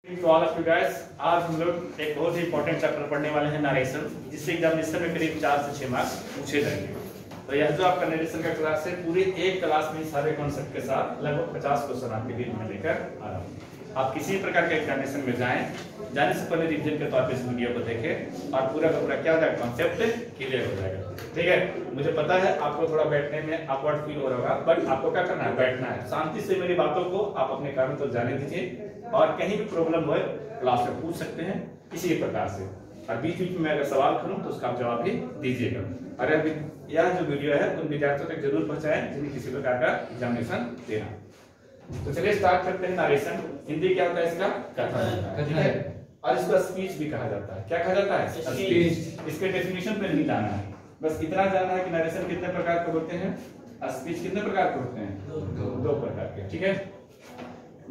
तो all of you guys, आज हम लोग एक बहुत ही इंपॉर्टेंट चैप्टर पढ़ने वाले हैं नरेशन, जिससे एग्जामिनेशन में करीब 4 से 6 मार्क्स पूछे जाएंगे। तो यह जो आपका नरेशन का क्लास है, पूरे एक क्लास में सारे कॉन्सेप्ट के साथ लगभग 50 क्वेश्चन आपके बीच में लेकर आ रहा हूँ। आप किसी भी प्रकार के एग्जामिनेशन में जाने से पहले रिवीजन के तौर पर इस वीडियो को देखें और पूरा का पूरा क्या होगा कॉन्सेप्ट क्लियर हो जाएगा। ठीक है, मुझे पता है आपको थोड़ा बैठने में ऑकवर्ड फील हो रहा होगा, बट आपको क्या करना है, बैठना है। शांति से मेरी बातों को आप अपने कारण तो जाने दीजिए और कहीं भी प्रॉब्लम हो क्लास में पूछ सकते हैं किसी भी प्रकार से, और बीच बीच में अगर सवाल करूं तो उसका आप जवाब भी दीजिएगा। और यह जो वीडियो है उन विद्यार्थियों तक जरूर पहुंचाएं जिन्हें किसी प्रकार का एग्जामिनेशन देना। तो चलिए स्टार्ट करते हैं नरेशन। हिंदी क्या होता है इसका? कथन। ठीक है, और इसको स्पीच भी कहा जाता है। क्या कहा जाता है? स्पीच। इसके डेफिनेशन पे नहीं जाना है, बस इतना जानना है कि नरेशन कितने प्रकार के होते हैं, स्पीच कितने प्रकार के होते हैं? दो प्रकार के। ठीक है,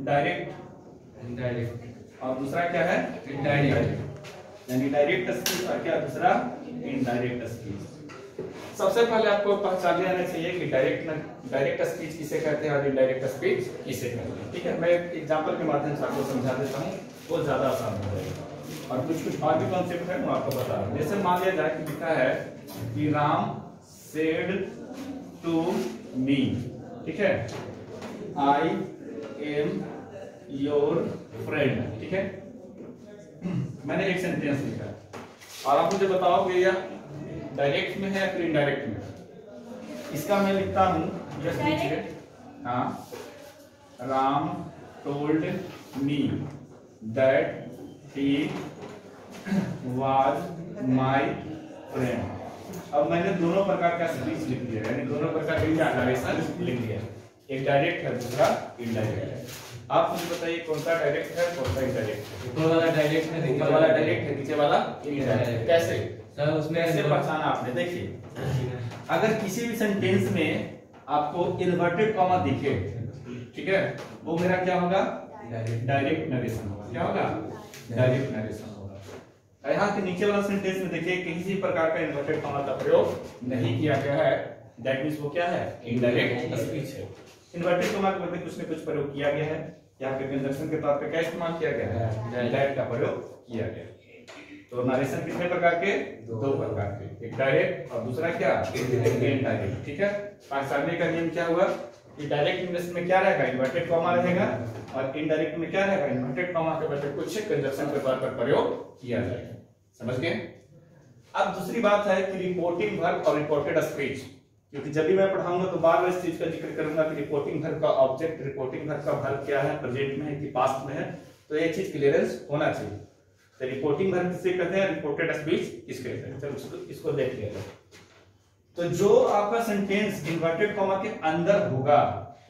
डायरेक्ट, इनडायरेक्ट, और दूसरा क्या है? इनडायरेक्ट। यानी डायरेक्ट स्पीच और क्या दूसरा? Indirect speech. सबसे पहले आपको पहचान लेना चाहिए कि डायरेक्ट स्पीच किसे कहते हैं और इनडायरेक्ट स्पीच किसे कहते हैं। ठीक है, मैं एक एग्जांपल के माध्यम से आपको समझा देता हूं, वो ज्यादा आसान हो जाएगा। और कुछ और भी कॉन्सेप्ट है, मैं आपको बता रहा हूं। जैसे मान लिया जाए कि लिखा है कि राम सेड टू मी, ठीक है, आई एम योर फ्रेंड। ठीक है, मैंने एक सेंटेंस लिखा और आप मुझे बताओगे यह डायरेक्ट में है या फिर इनडायरेक्ट में। इसका मैं लिखता हूं, जस्ट लीजिए, हाँ, Ram told me that he was my friend. अब मैंने दोनों प्रकार का स्पीच लिख दिया, यानी दोनों प्रकार का नरेशन लिख दिया। एक डायरेक्ट है, दूसरा इनडायरेक्ट है। आप मुझे बताइए कौन सा डायरेक्ट है, कौन सा इनडायरेक्ट है? ऊपर वाला डायरेक्ट है, ऊपर वाला डायरेक्ट है, नीचे वाला इनडायरेक्ट। कैसे सर उसमें कैसे पहचाना आपने? देखिए, अगर किसी भी सेंटेंस में आपको इन्वर्टेड कॉमा दिखे, ठीक है, वो मेरा क्या होगा? डायरेक्ट नरेशन होगा। क्या होगा? डायरेक्ट नरेशन होगा। यहाँ के नीचे वाला सेंटेंस में देखिए किसी प्रकार का इन्वर्टेड कॉमा का प्रयोग नहीं किया गया है, दैट मींस वो क्या है? इनडायरेक्ट स्पीच है। इन्वर्टेड कॉमा के बदले कुछ न कुछ प्रयोग किया गया है। यहाँ पे कंजंक्शन के तौर पे क्या इस्तेमाल किया गया है? दैट का प्रयोग किया गया। तो नरेशन कितने प्रकार के? दो प्रकार के, एक डायरेक्ट और दूसरा क्या? इनडायरेक्ट। ठीक है, पाकिस्तानी का नियम क्या हुआ कि डायरेक्ट इंग्लिश में क्या रहेगा? इन्वर्टेड कॉमा रहेगा, और इनडायरेक्ट में क्या रहेगा? इन्वर्टेड कॉमा के बदले कुछ कंजंक्शन के तौर पर प्रयोग किया जाएगा। समझ गए? अब दूसरी बात है कि रिपोर्टिंग वर्ब और रिपोर्टेड स्पीच, क्योंकि जब भी मैं पढ़ाऊंगा तो बार बार इस चीज का जिक्र करूंगा कि रिपोर्टिंग वर्ब का ऑब्जेक्ट, रिपोर्टिंग वर्ब का वर्ब क्या है, प्रेजेंट में है कि पास्ट में है, तो ये चीज क्लियरेंस होना चाहिए। तो रिपोर्टिंग वर्ब किसे कहते हैं, रिपोर्टेड स्पीच किसके कहते हैं? चलो इसको देख लिया जाए। तो जो आपका सेंटेंस इन्वर्टेड कॉमा के अंदर होगा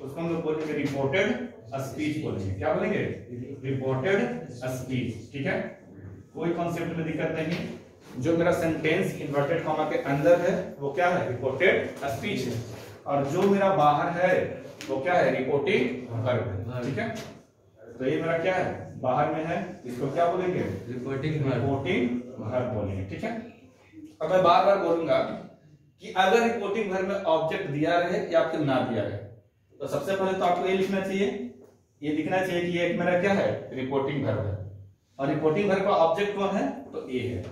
उसको हम लोग बोलेंगे रिपोर्टेड स्पीच बोलेंगे। क्या बोलेंगे? Reported speech. ठीक है, कोई कॉन्सेप्ट में दिक्कत नहीं। जो मेरा सेंटेंस इन्वर्टेड कॉमा के अंदर है वो क्या है? रिपोर्टेड स्पीच है, और जो मेरा बाहर है वो क्या है? रिपोर्टिंग वर्ब है। ठीक है, तो ये मेरा क्या है? बाहर में है, इसको क्या बोलेंगे? रिपोर्टिंग वर्ब बोलेंगे। ठीक है, अब मैं बार बार बोलूंगा कि अगर रिपोर्टिंग वर्ब में ऑब्जेक्ट दिया रहे या फिर ना दिया रहे, तो सबसे पहले तो आपको ये लिखना चाहिए, ये लिखना चाहिए कि ये मेरा क्या है? रिपोर्टिंग वर्ब है। और रिपोर्टिंग वर्ब का ऑब्जेक्ट कौन है? तो ए है।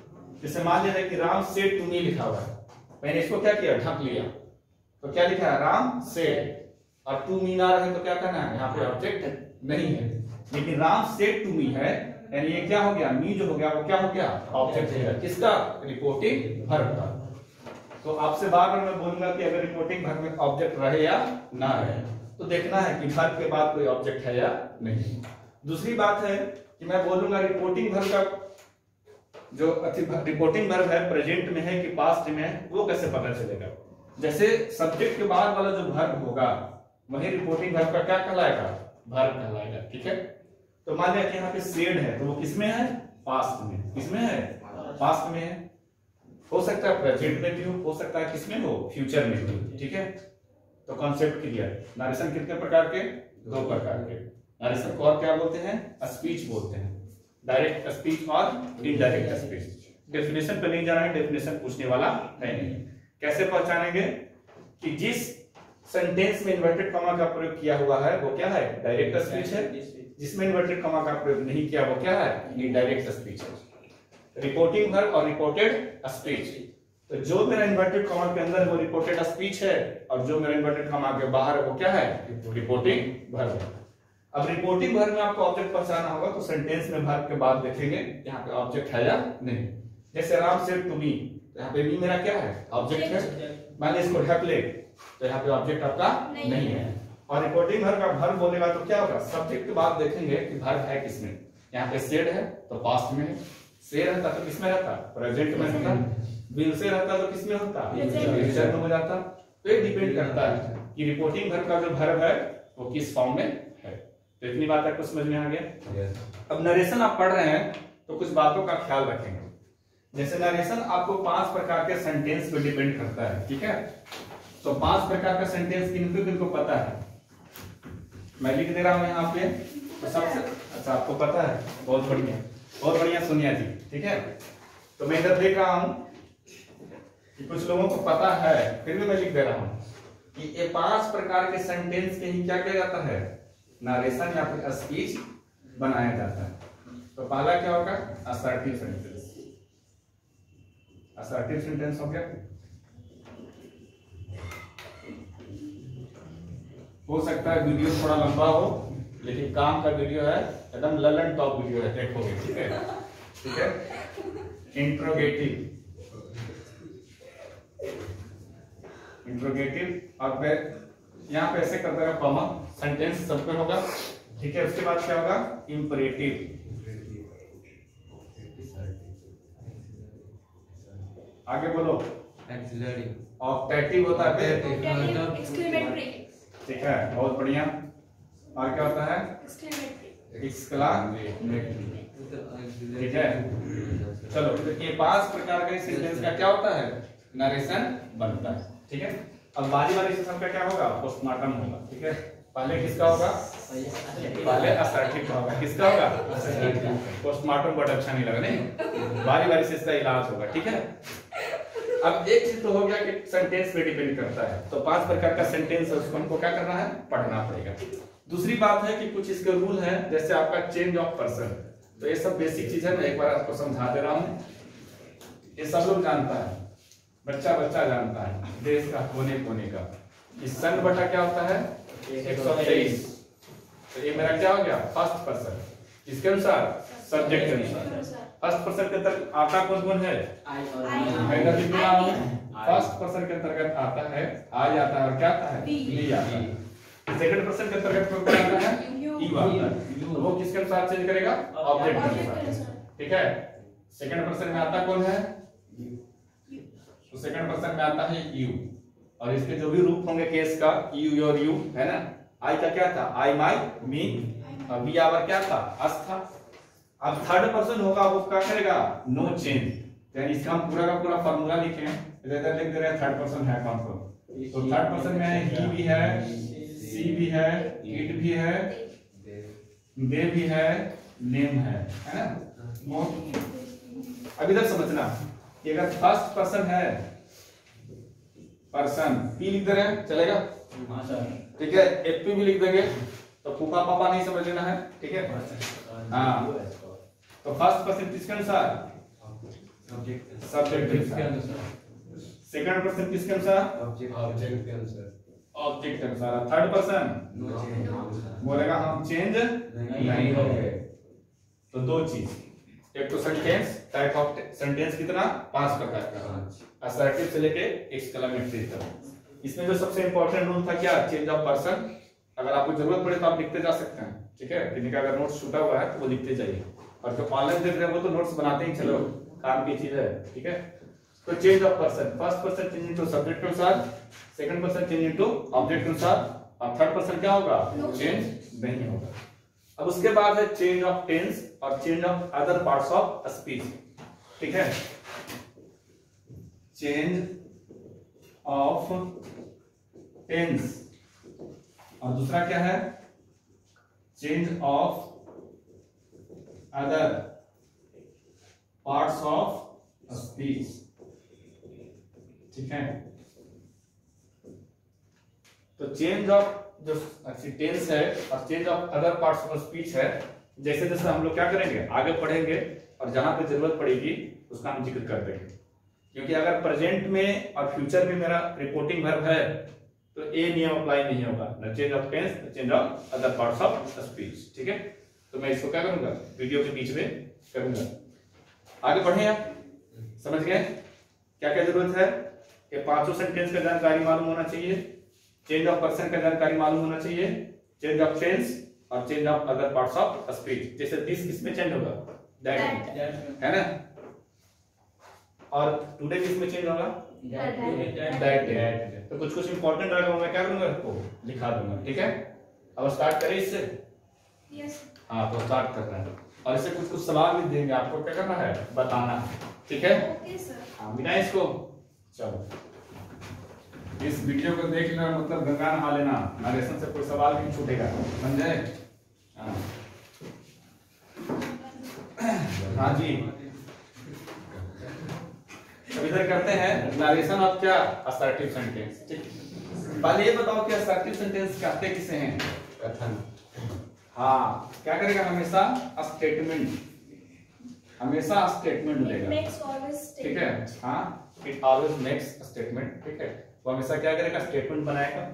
जैसे मान लिया कि राम सेड टू मी लिखा हुआ है, मैंने इसको क्या किया? ढक लिया, तो क्या लिखा है? राम सेड, और टू मी ना रहे तो क्या करना है? यहाँ पे ऑब्जेक्ट नहीं है, लेकिन राम सेड टू मी है, यानी ये क्या हो गया? मी जो हो गया वो क्या हो गया? ऑब्जेक्ट है। किसका? रिपोर्टिंग वर्ब का। तो आपसे बार बार मैं बोलूंगा कि अगर रिपोर्टिंग वर्ब में ऑब्जेक्ट रहे या ना रहे, तो देखना है कि वर्ब के बाद कोई ऑब्जेक्ट है या नहीं। दूसरी बात है कि मैं बोलूंगा रिपोर्टिंग वर्ब का जो रिपोर्टिंग वर्ब है प्रेजेंट में है कि पास्ट में है, वो कैसे पता चलेगा? जैसे सब्जेक्ट के बाद वाला जो वर्ब होगा वही रिपोर्टिंग वर्ब का क्या कहलाएगा? वर्ब कहलाएगा। ठीक है, तो मान लिया कि यहाँ पे सेड है, तो वो किसमें है? पास्ट में। किसमें है? पास्ट में है। हो सकता है प्रेजेंट में भी हो सकता है किसमें हो? फ्यूचर में हो। ठीक है, तो कॉन्सेप्ट क्लियर। नरेशन कितने प्रकार के? दो प्रकार के। नरेशन को और क्या बोलते हैं? स्पीच बोलते हैं, डायरेक्ट स्पीच और इनडायरेक्ट स्पीच। डेफिनेशन पे नहीं जाना है, डेफिनेशन पूछने वाला है नहीं। कैसे पहचानेंगे कि जिस सेंटेंस में इन्वर्टेड कॉमा का प्रयोग किया हुआ है वो क्या है? डायरेक्ट स्पीच है, जिसमें इन्वर्टेड कॉमा का प्रयोग नहीं किया वो क्या है, इनडायरेक्ट स्पीच है। रिपोर्टिंग वर्ब और रिपोर्टेड स्पीच, तो जो मेरा इन्वर्टेड कॉमा के अंदर है वो रिपोर्टेड स्पीच है, और जो मेरा इन्वर्टेड कॉमा के बाहर है वो क्या है, रिपोर्टिंग वर्ब है। अब रिपोर्टिंग वर्ब में आपको ऑब्जेक्ट पहचानना होगा, तो सेंटेंस में वर्ब के बाद देखेंगे यहाँ पे ऑब्जेक्ट है या नहीं। जैसे राम सेड टू मी, तो यहाँ पे मी मेरा क्या है, ऑब्जेक्ट है। मैंने इसको ढक ले, तो यहाँ पे ऑब्जेक्ट आपका नहीं है। और रिपोर्टिंग वर्ब का वर्ब बोलेगा तो क्या होगा, सब्जेक्ट के बाद देखेंगे कि वर्ब है किसमें। यहाँ पे सेड है तो पास्ट में है, से रहता तो किसमें रहता, प्रेजेंट में रहता, विल से रहता तो किसमें होता, फ्यूचर में हो जाता। तो ये डिपेंड करता है कि रिपोर्टिंग वर्ब का जो वर्ब है वो किस फॉर्म में है। तो इतनी बात आपको समझ में आ गया। अब नरेशन आप पढ़ रहे हैं तो कुछ बातों का ख्याल रखेंगे। जैसे नरेशन आपको 5 प्रकार के सेंटेंस पे डिपेंड करता है, ठीक है। तो 5 प्रकार का सेंटेंस किनको पता है, मैं लिख दे रहा हूं यहाँ पे। तो सबसे अच्छा आपको पता है, बहुत बढ़िया, बहुत बढ़िया सोनिया जी, ठीक है। तो मैं इधर देख रहा हूं कि कुछ लोगों को पता है, फिर भी मैं लिख दे रहा हूं कि ये 5 प्रकार के सेंटेंस के ही क्या किया जाता है, नरेशन या फिर स्पीच बनाया जाता है। तो पहला क्या होगा, असर्टिव सेंटेंस। असर्टिव सेंटेंस हो गया, हो सकता है वीडियो थोड़ा लंबा हो, लेकिन काम का वीडियो है, एकदम ललन टॉप वीडियो है, देखोगे, ठीक है, ठीक है। इंट्रोगेटिव, इंट्रोगेटिव, और यहाँ पे ऐसे करते हैं कॉमा, सेंटेंस सब पे होगा, ठीक है। उसके बाद क्या होगा, इंपरेटिव, आगे बोलो, एक्सिलरी, ऑप्टेटिव होता है, एक्सक्लेमेटरी, ठीक है, बहुत बढ़िया। और क्या होता है, एक्सक्लेमेटरी, एक्सक्लेमेटरी, ठीक है। चलो, तो ये 5 प्रकार के सेंटेंस का क्या होता है, नरेशन बनता है, ठीक है। अब बारी बारी से सबका क्या होगा, पोस्टमार्टम होगा, ठीक है। पहले किसका होगा, पहले असर्टिव का होगा, किसका होगा, पोस्टमार्टम वर्ड अच्छा नहीं लगा, नहीं, बारी बारी से इसका इलाज होगा, ठीक है। अब एक चीज तो हो गया कि सेंटेंस पे डिपेंड करता है, तो 5 प्रकार का सेंटेंस है, उसको हमको क्या करना है, पढ़ना पड़ेगा। दूसरी बात है कि कुछ इसके रूल हैं, जैसे आपका चेंज ऑफ पर्सन, तो ये सब बेसिक चीज है, मैं एक बार आपको समझा दे रहा हूं। ये सब लोग जानता है, बच्चा बच्चा जानता है, देश का कोने कोने का। इस सन बटा क्या होता है, 123। तो ये मेरा क्या हो गया, फर्स्ट पर्सन, इसके अनुसार सब्जेक्ट के अनुसार। फर्स्ट पर्सन के अंतर्गत आता कौन कौन है, फर्स्ट पर्सन के अंतर्गत आता है आई आता है, और क्या आता है, वी आता है। सेकंड पर्सन के अंतर्गत कौन कौन आता है, यू आता है, तो वो किसके अनुसार चेंज करेगा, ऑब्जेक्ट के अनुसार, ठीक है। सेकंड पर्सन में आता कौन है, तो सेकंड पर्सन में आता है यू, और इसके जो भी रूप होंगे केस का, यू योर यू, है ना। आई का क्या था, आई माई मी, और वी आवर क्या था, अस था। अब थर्ड पर्सन होगा वो क्या करेगा, नो चेंज, यानी इसका हम पूरा का पूरा फार्मूला लिखे हैं, इधर लिख दे रहे हैं थर्ड पर्सन है कौन कौन। तो थर्ड पर्सन में ही भी है, सी भी है, इट भी है, दे भी है, नेम है ना। अब इधर समझना कि अगर फर्स्ट पर्सन है, पर्सन पी लिख दे रहे हैं, चलेगा, ठीक है। एपी भी लिख देंगे, तो फूफा पापा नहीं समझ लेना है, ठीक है। हाँ, तो फर्स्ट पर्सन किसके अनुसार, सब्जेक्ट के अनुसार। सेकंड पर्सन किसके अनुसार, ऑब्जेक्ट के अनुसार, ऑब्जेक्ट के अनुसार। थर्ड पर्सन बोलेगा हम चेंज नहीं होंगे। तो दो चीज, एक तो सेंटेंस, टाइप ऑफ सेंटेंस कितना, 5 प्रकार का, असर्टिव से लेके एक्सक्लेमेटरी तक। इसमें जो सबसे इंपॉर्टेंट रूल था क्या, चेंज ऑफ पर्सन। अगर आपको जरूरत पड़े तो आप लिखते जा सकते हैं, ठीक है। किसी का अगर नोट्स छूटा हुआ है तो वो लिखते जाइए, और जो ऑनलाइन देख रहे हैं वो तो नोट्स बनाते ही चलो, काम की चीज है, ठीक है। तो change of person, first person change into subject के अनुसार, second person change into object के अनुसार, और थर्ड पर्सन क्या होगा, चेंज नहीं होगा। अब उसके बाद है चेंज ऑफ टेंस और change of other parts of speech, ठीक है। चेंज ऑफ टेंस, और दूसरा क्या है, change of other parts of speech, ठीक है। तो चेंज ऑफ जो टेंस है और change of other parts of speech है, जैसे जैसे हम लोग क्या करेंगे आगे पढ़ेंगे और जहां पे जरूरत पड़ेगी उसका हम जिक्र कर देंगे। क्योंकि अगर प्रेजेंट में और फ्यूचर में मेरा रिपोर्टिंग वर्ब है तो ए नियम अप्लाई नहीं होगा, न चेंज ऑफ टेंस न change of other parts of speech. ठीक है, तो मैं इसको क्या करूंगा वीडियो के बीच में करूंगा। आगे बढ़े आप, समझ गए क्या क्या जरूरत है कि पांचों सेंटेंस का जानकारी मालूम होना चाहिए, चेंज ऑफ पर्सन का जानकारी मालूम होना चाहिए, चेंज ऑफ टेंस और change of other parts of speech. जैसे दिस किसमें चेंज होगा, दैट है ना, और टुडे किसमें चेंज होगा, दैट। तो कुछ कुछ इंपॉर्टेंट रहेगा मैं क्या करूंगा इसको लिखा दूंगा। ठीक है, अब स्टार्ट करें इससे। यस हाँ तो स्टार्ट करना है और इससे कुछ कुछ सवाल भी देंगे आपको, क्या करना है बताना है। ठीक है, ओके सर। हाँ बिना इसको चलो इस वीडियो को देख लेना, मतलब गंगा नहा लेना, नरेशन से कोई सवाल नहीं छूटेगा, समझे। हाँ हाँ जी, अब इधर करते हैं नरेशन ऑफ क्या असर्टिव सेंटेंस। ठीक, पहले ये बताओ कि असर्टिव सेंटेंस कहते किसे हैं, कथन। हाँ क्या करेगा हमेशा स्टेटमेंट, हमेशा स्टेटमेंट It लेगा। makes always ठीक है, हाँ इट ऑलवेज मेक्स स्टेटमेंट। ठीक है, वो हमेशा क्या करेगा स्टेटमेंट बनाएगा,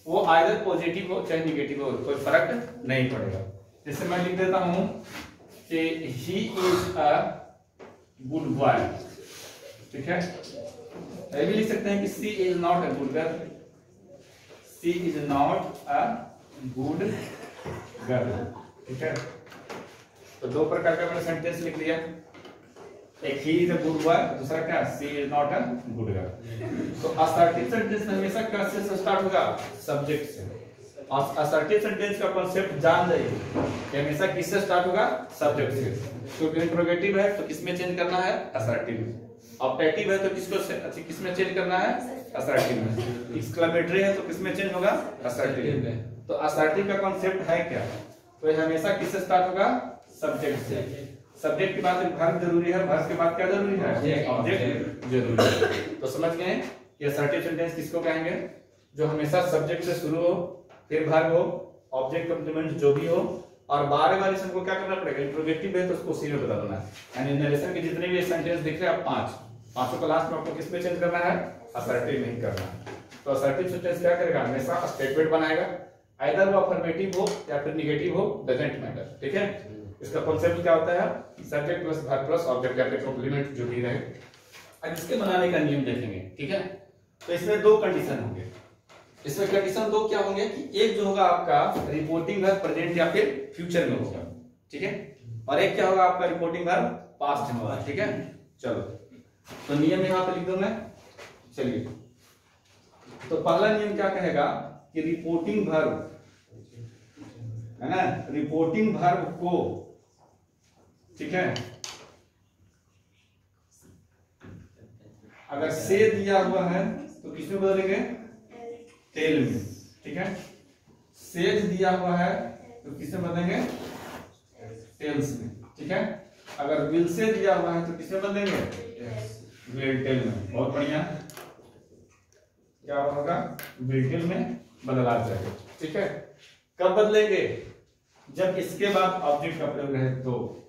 वो आइदर पॉजिटिव हो चाहे नेगेटिव हो, कोई फर्क नहीं पड़ेगा। जैसे मैं लिख देता हूं कि he is a good boy. ठीक है, ये भी लिख सकते हैं कि she is not a good girl, she is not a good girl. ठीक है, तो दो प्रकार का मैंने सेंटेंस लिख लिया, एक he is a good boy, दूसरा क्या she is not a good girl. तो असर्टिव सेंटेंस हमेशा कैसे से स्टार्ट होगा, सब्जेक्ट से। और असर्टिव सेंटेंस का कॉन्सेप्ट जान जाइए कि हमेशा किससे स्टार्ट होगा, सब्जेक्ट से। क्योंकि इंट्रोगेटिव है तो किसमें चेंज करना है, असर्टिव में। ऑब्जेक्टिव है तो किसको किसमें चेंज करना है, असर्टिव में। एक्सक्लेमेटरी है तो किसमें चेंज होगा, असर्टिव में। तो असर्टिव का कॉन्सेप्ट है क्या, तो ये हमेशा किससे स्टार्ट होगा, सब्जेक्ट से। सब्जेक्ट के बाद वर्ब जरूरी है, वर्ब के बाद क्या जरूरी है, ऑब्जेक्ट जरूरी है। तो समझ गए ये असर्टिव सेंटेंस किसको कहेंगे, जो हमेशा सब्जेक्ट से शुरू हो, फिर वर्ब हो, ऑब्जेक्ट कॉम्प्लीमेंट जो भी हो, और बार बार इसको क्या करना पड़ेगा, इंट्रोगेटिव है तो उसको उसी में बता देना है। यानी नरेशन के जितने भी सेंटेंस दिख रहे हैं आप पांचों को लास्ट में आपको किसमें चेंज करना है, असर्टिव में ही करना है। तो असर्टिव सेंटेंस क्या करेगा, हमेशा स्टेटमेंट बनाएगा, आइदर वो अफर्मेटिव हो या फिर नेगेटिव हो, डजंट मैटर। ठीक है, इसका कॉन्सेप्ट क्या होता है, subject plus verb plus object या फिर कॉम्प्लीमेंट जो भी रहे। अब इसके बनाने का नियम देखेंगे। ठीक है, तो इसमें दो कंडीशन होंगे, इसमें कंडीशन दो क्या होंगे कि एक जो होगा आपका रिपोर्टिंग वर्ब प्रेजेंट या फिर फ्यूचर में होगा। ठीक है, और एक क्या होगा आपका रिपोर्टिंग वर्ब पास्ट में होगा। ठीक है, चलो तो नियम यहां पे लिख दूं मैं। चलिए, तो पहला नियम क्या कहेगा कि रिपोर्टिंग वर्ब है ना, रिपोर्टिंग वर्ब को, ठीक है, अगर से दिया हुआ है तो किसमें बदलेंगे, टेल में। ठीक है, सेज दिया हुआ है तो किसमें बदलेंगे, टेल्स में। ठीक है, अगर विल से दिया हुआ है तो किसमें बदलेंगे, विल टेल में। बहुत बढ़िया, क्या होगा, विल टेल में बदला जाएगा। ठीक है, कब बदलेंगे, जब इसके बाद ऑब्जेक्ट का प्रयोग रहे, तो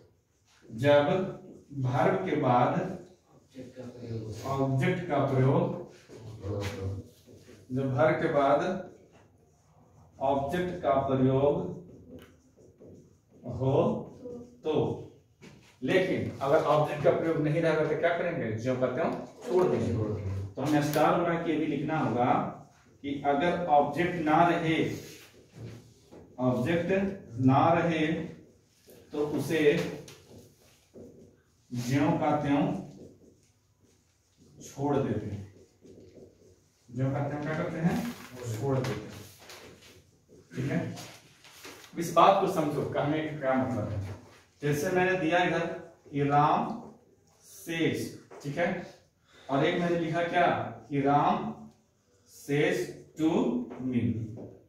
जब वर्ब के बाद ऑब्जेक्ट का प्रयोग, जब वर्ब के बाद ऑब्जेक्ट का प्रयोग हो तो। लेकिन अगर ऑब्जेक्ट का प्रयोग नहीं रहेगा तो क्या करेंगे, जो कहते हो छोड़ देंगे। तो हमें स्टार बना के भी लिखना होगा कि अगर ऑब्जेक्ट ना रहे, ऑब्जेक्ट ना रहे तो उसे ज्यों का त्यों छोड़ देते हैं। ज्यों का त्यों क्या करते हैं, छोड़ देते हैं। ठीक है, इस बात को समझो कहने का क्या मतलब है। जैसे मैंने दिया इधर कि राम सेज, ठीक है, और एक मैंने लिखा क्या कि राम सेज टू मी।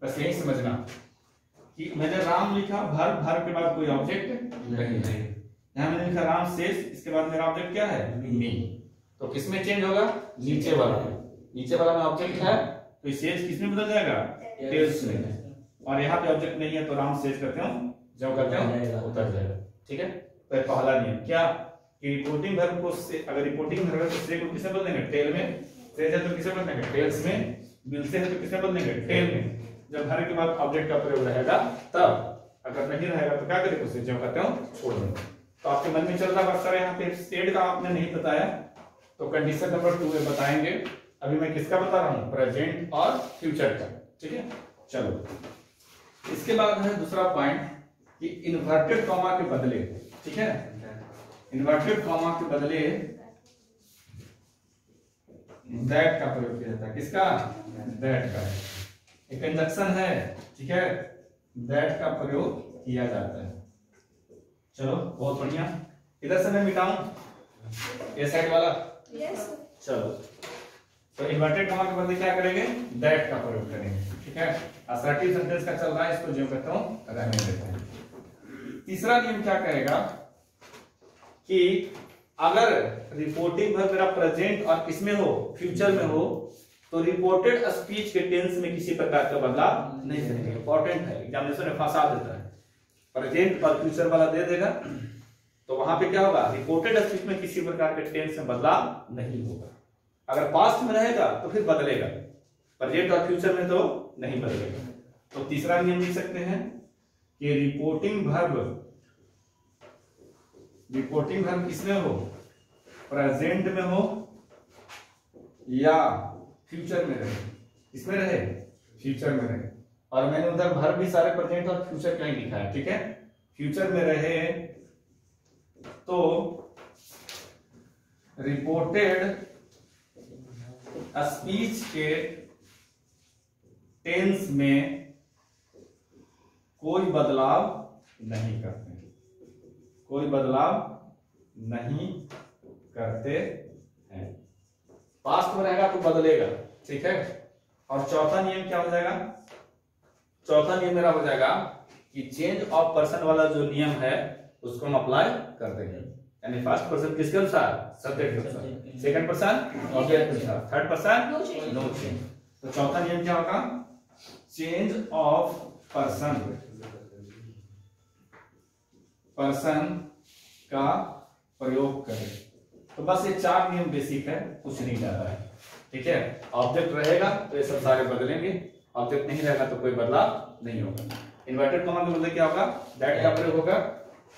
बस यही समझना कि मैंने राम लिखा, वर्ब के बाद कोई ऑब्जेक्ट नहीं है। यहां मैंने लिखा राम सेज, इसके बाद मेरा ऑब्जेक्ट क्या है, मी। तो किसमें चेंज होगा, नीचे वाला में। नीचे वाला में ऑब्जेक्ट है तो सेज किसमें बदल जाएगा? टेल्स में। और यहाँ पे ऑब्जेक्ट नहीं है तो राउंड सेज करते हो, जो करते हो उतर जाएगा। ठीक है, तो पहला नियम क्या कि रिपोर्टिंग वर्ब को अगर रिपोर्टिंग वर्ब है तो से को किसमें बदलेंगे? टेल में। सेज है तो किसमें बदलेंगे? टेल्स में। विल से है तो किसमें बदलेंगे? टेल में। जब भर के बाद ऑब्जेक्ट का प्रयोग रहेगा तब, अगर नहीं रहेगा तो क्या करेंगे? उसे जो कहते हो छोड़ देंगे। तो आपके मन में चल रहा है सर यहाँ पे स्टेट का आपने नहीं बताया, तो कंडीशन नंबर 2 में बताएंगे। अभी मैं किसका बता रहा हूँ? प्रेजेंट और फ्यूचर का। ठीक है, चलो इसके बाद है दूसरा पॉइंट कि इन्वर्टेड कॉमा के बदले, ठीक है, इन्वर्टेड कॉमा के बदले दैट का प्रयोग किया जाता है। किसका? दैट का। एक कंजक्शन है, ठीक है, दैट का प्रयोग किया जाता है। चलो बहुत बढ़िया। इधर से मैं मिटाऊं ये साइड वाला? Yes. चलो तो इन्वर्टेड कॉमा के बदले क्या करेंगे? दैट का प्रयोग करेंगे। ठीक है, असर्टिव सेंटेंस का चल रहा है, इसको जो कहता हूं रहने देते हैं। तीसरा नियम क्या कहेगा कि अगर रिपोर्टिंग वर्ब मेरा प्रेजेंट और किसमें हो? फ्यूचर में हो, तो रिपोर्टेड स्पीच के टेंस में किसी प्रकार का बदलाव नहीं करेंगे। इंपॉर्टेंट है, एग्जामिनेशन में फंसा देता है। प्रेजेंट और फ्यूचर वाला दे देगा तो वहां पे क्या होगा? रिपोर्टेड स्पीच में किसी प्रकार के टेंस में बदलाव नहीं होगा। अगर पास्ट में रहेगा तो फिर बदलेगा, प्रेजेंट और फ्यूचर में तो नहीं बदलेगा। तो तीसरा नियम लिख सकते हैं कि रिपोर्टिंग वर्ब किसमें हो? प्रेजेंट में हो या फ्यूचर में रहे। किसमें रहे? फ्यूचर में रहे। और मैंने उधर वर्ब भी सारे प्रेजेंट और फ्यूचर का ही लिखा है। ठीक है, फ्यूचर में रहे तो रिपोर्टेड स्पीच के टेंस में कोई बदलाव नहीं करते, कोई बदलाव नहीं करते हैं। पास्ट में रहेगा तो बदलेगा। ठीक है, और चौथा नियम क्या हो जाएगा? चौथा नियम मेरा हो जाएगा कि चेंज ऑफ पर्सन वाला जो नियम है उसको हम अप्लाई कर देंगे। यानी फर्स्ट पर्सन किसके अनुसार? सब्जेक्ट के अनुसार, सेकंड पर्सन ऑब्जेक्ट के अनुसार, थर्ड पर्सन नो चेंज। तो चौथा नियम क्या होगा? चेंज ऑफ पर्सन का प्रयोग करें। तो बस ये 4 नियम बेसिक है, कुछ नहीं ज्यादा है। ठीक है, ऑब्जेक्ट रहेगा तो ये सब सारे बदलेंगे, ऑब्जेक्ट नहीं रहेगा तो कोई बदलाव नहीं होगा। इन्वर्टेड कॉमा के बदले क्या होगा? दैट का प्रयोग होगा।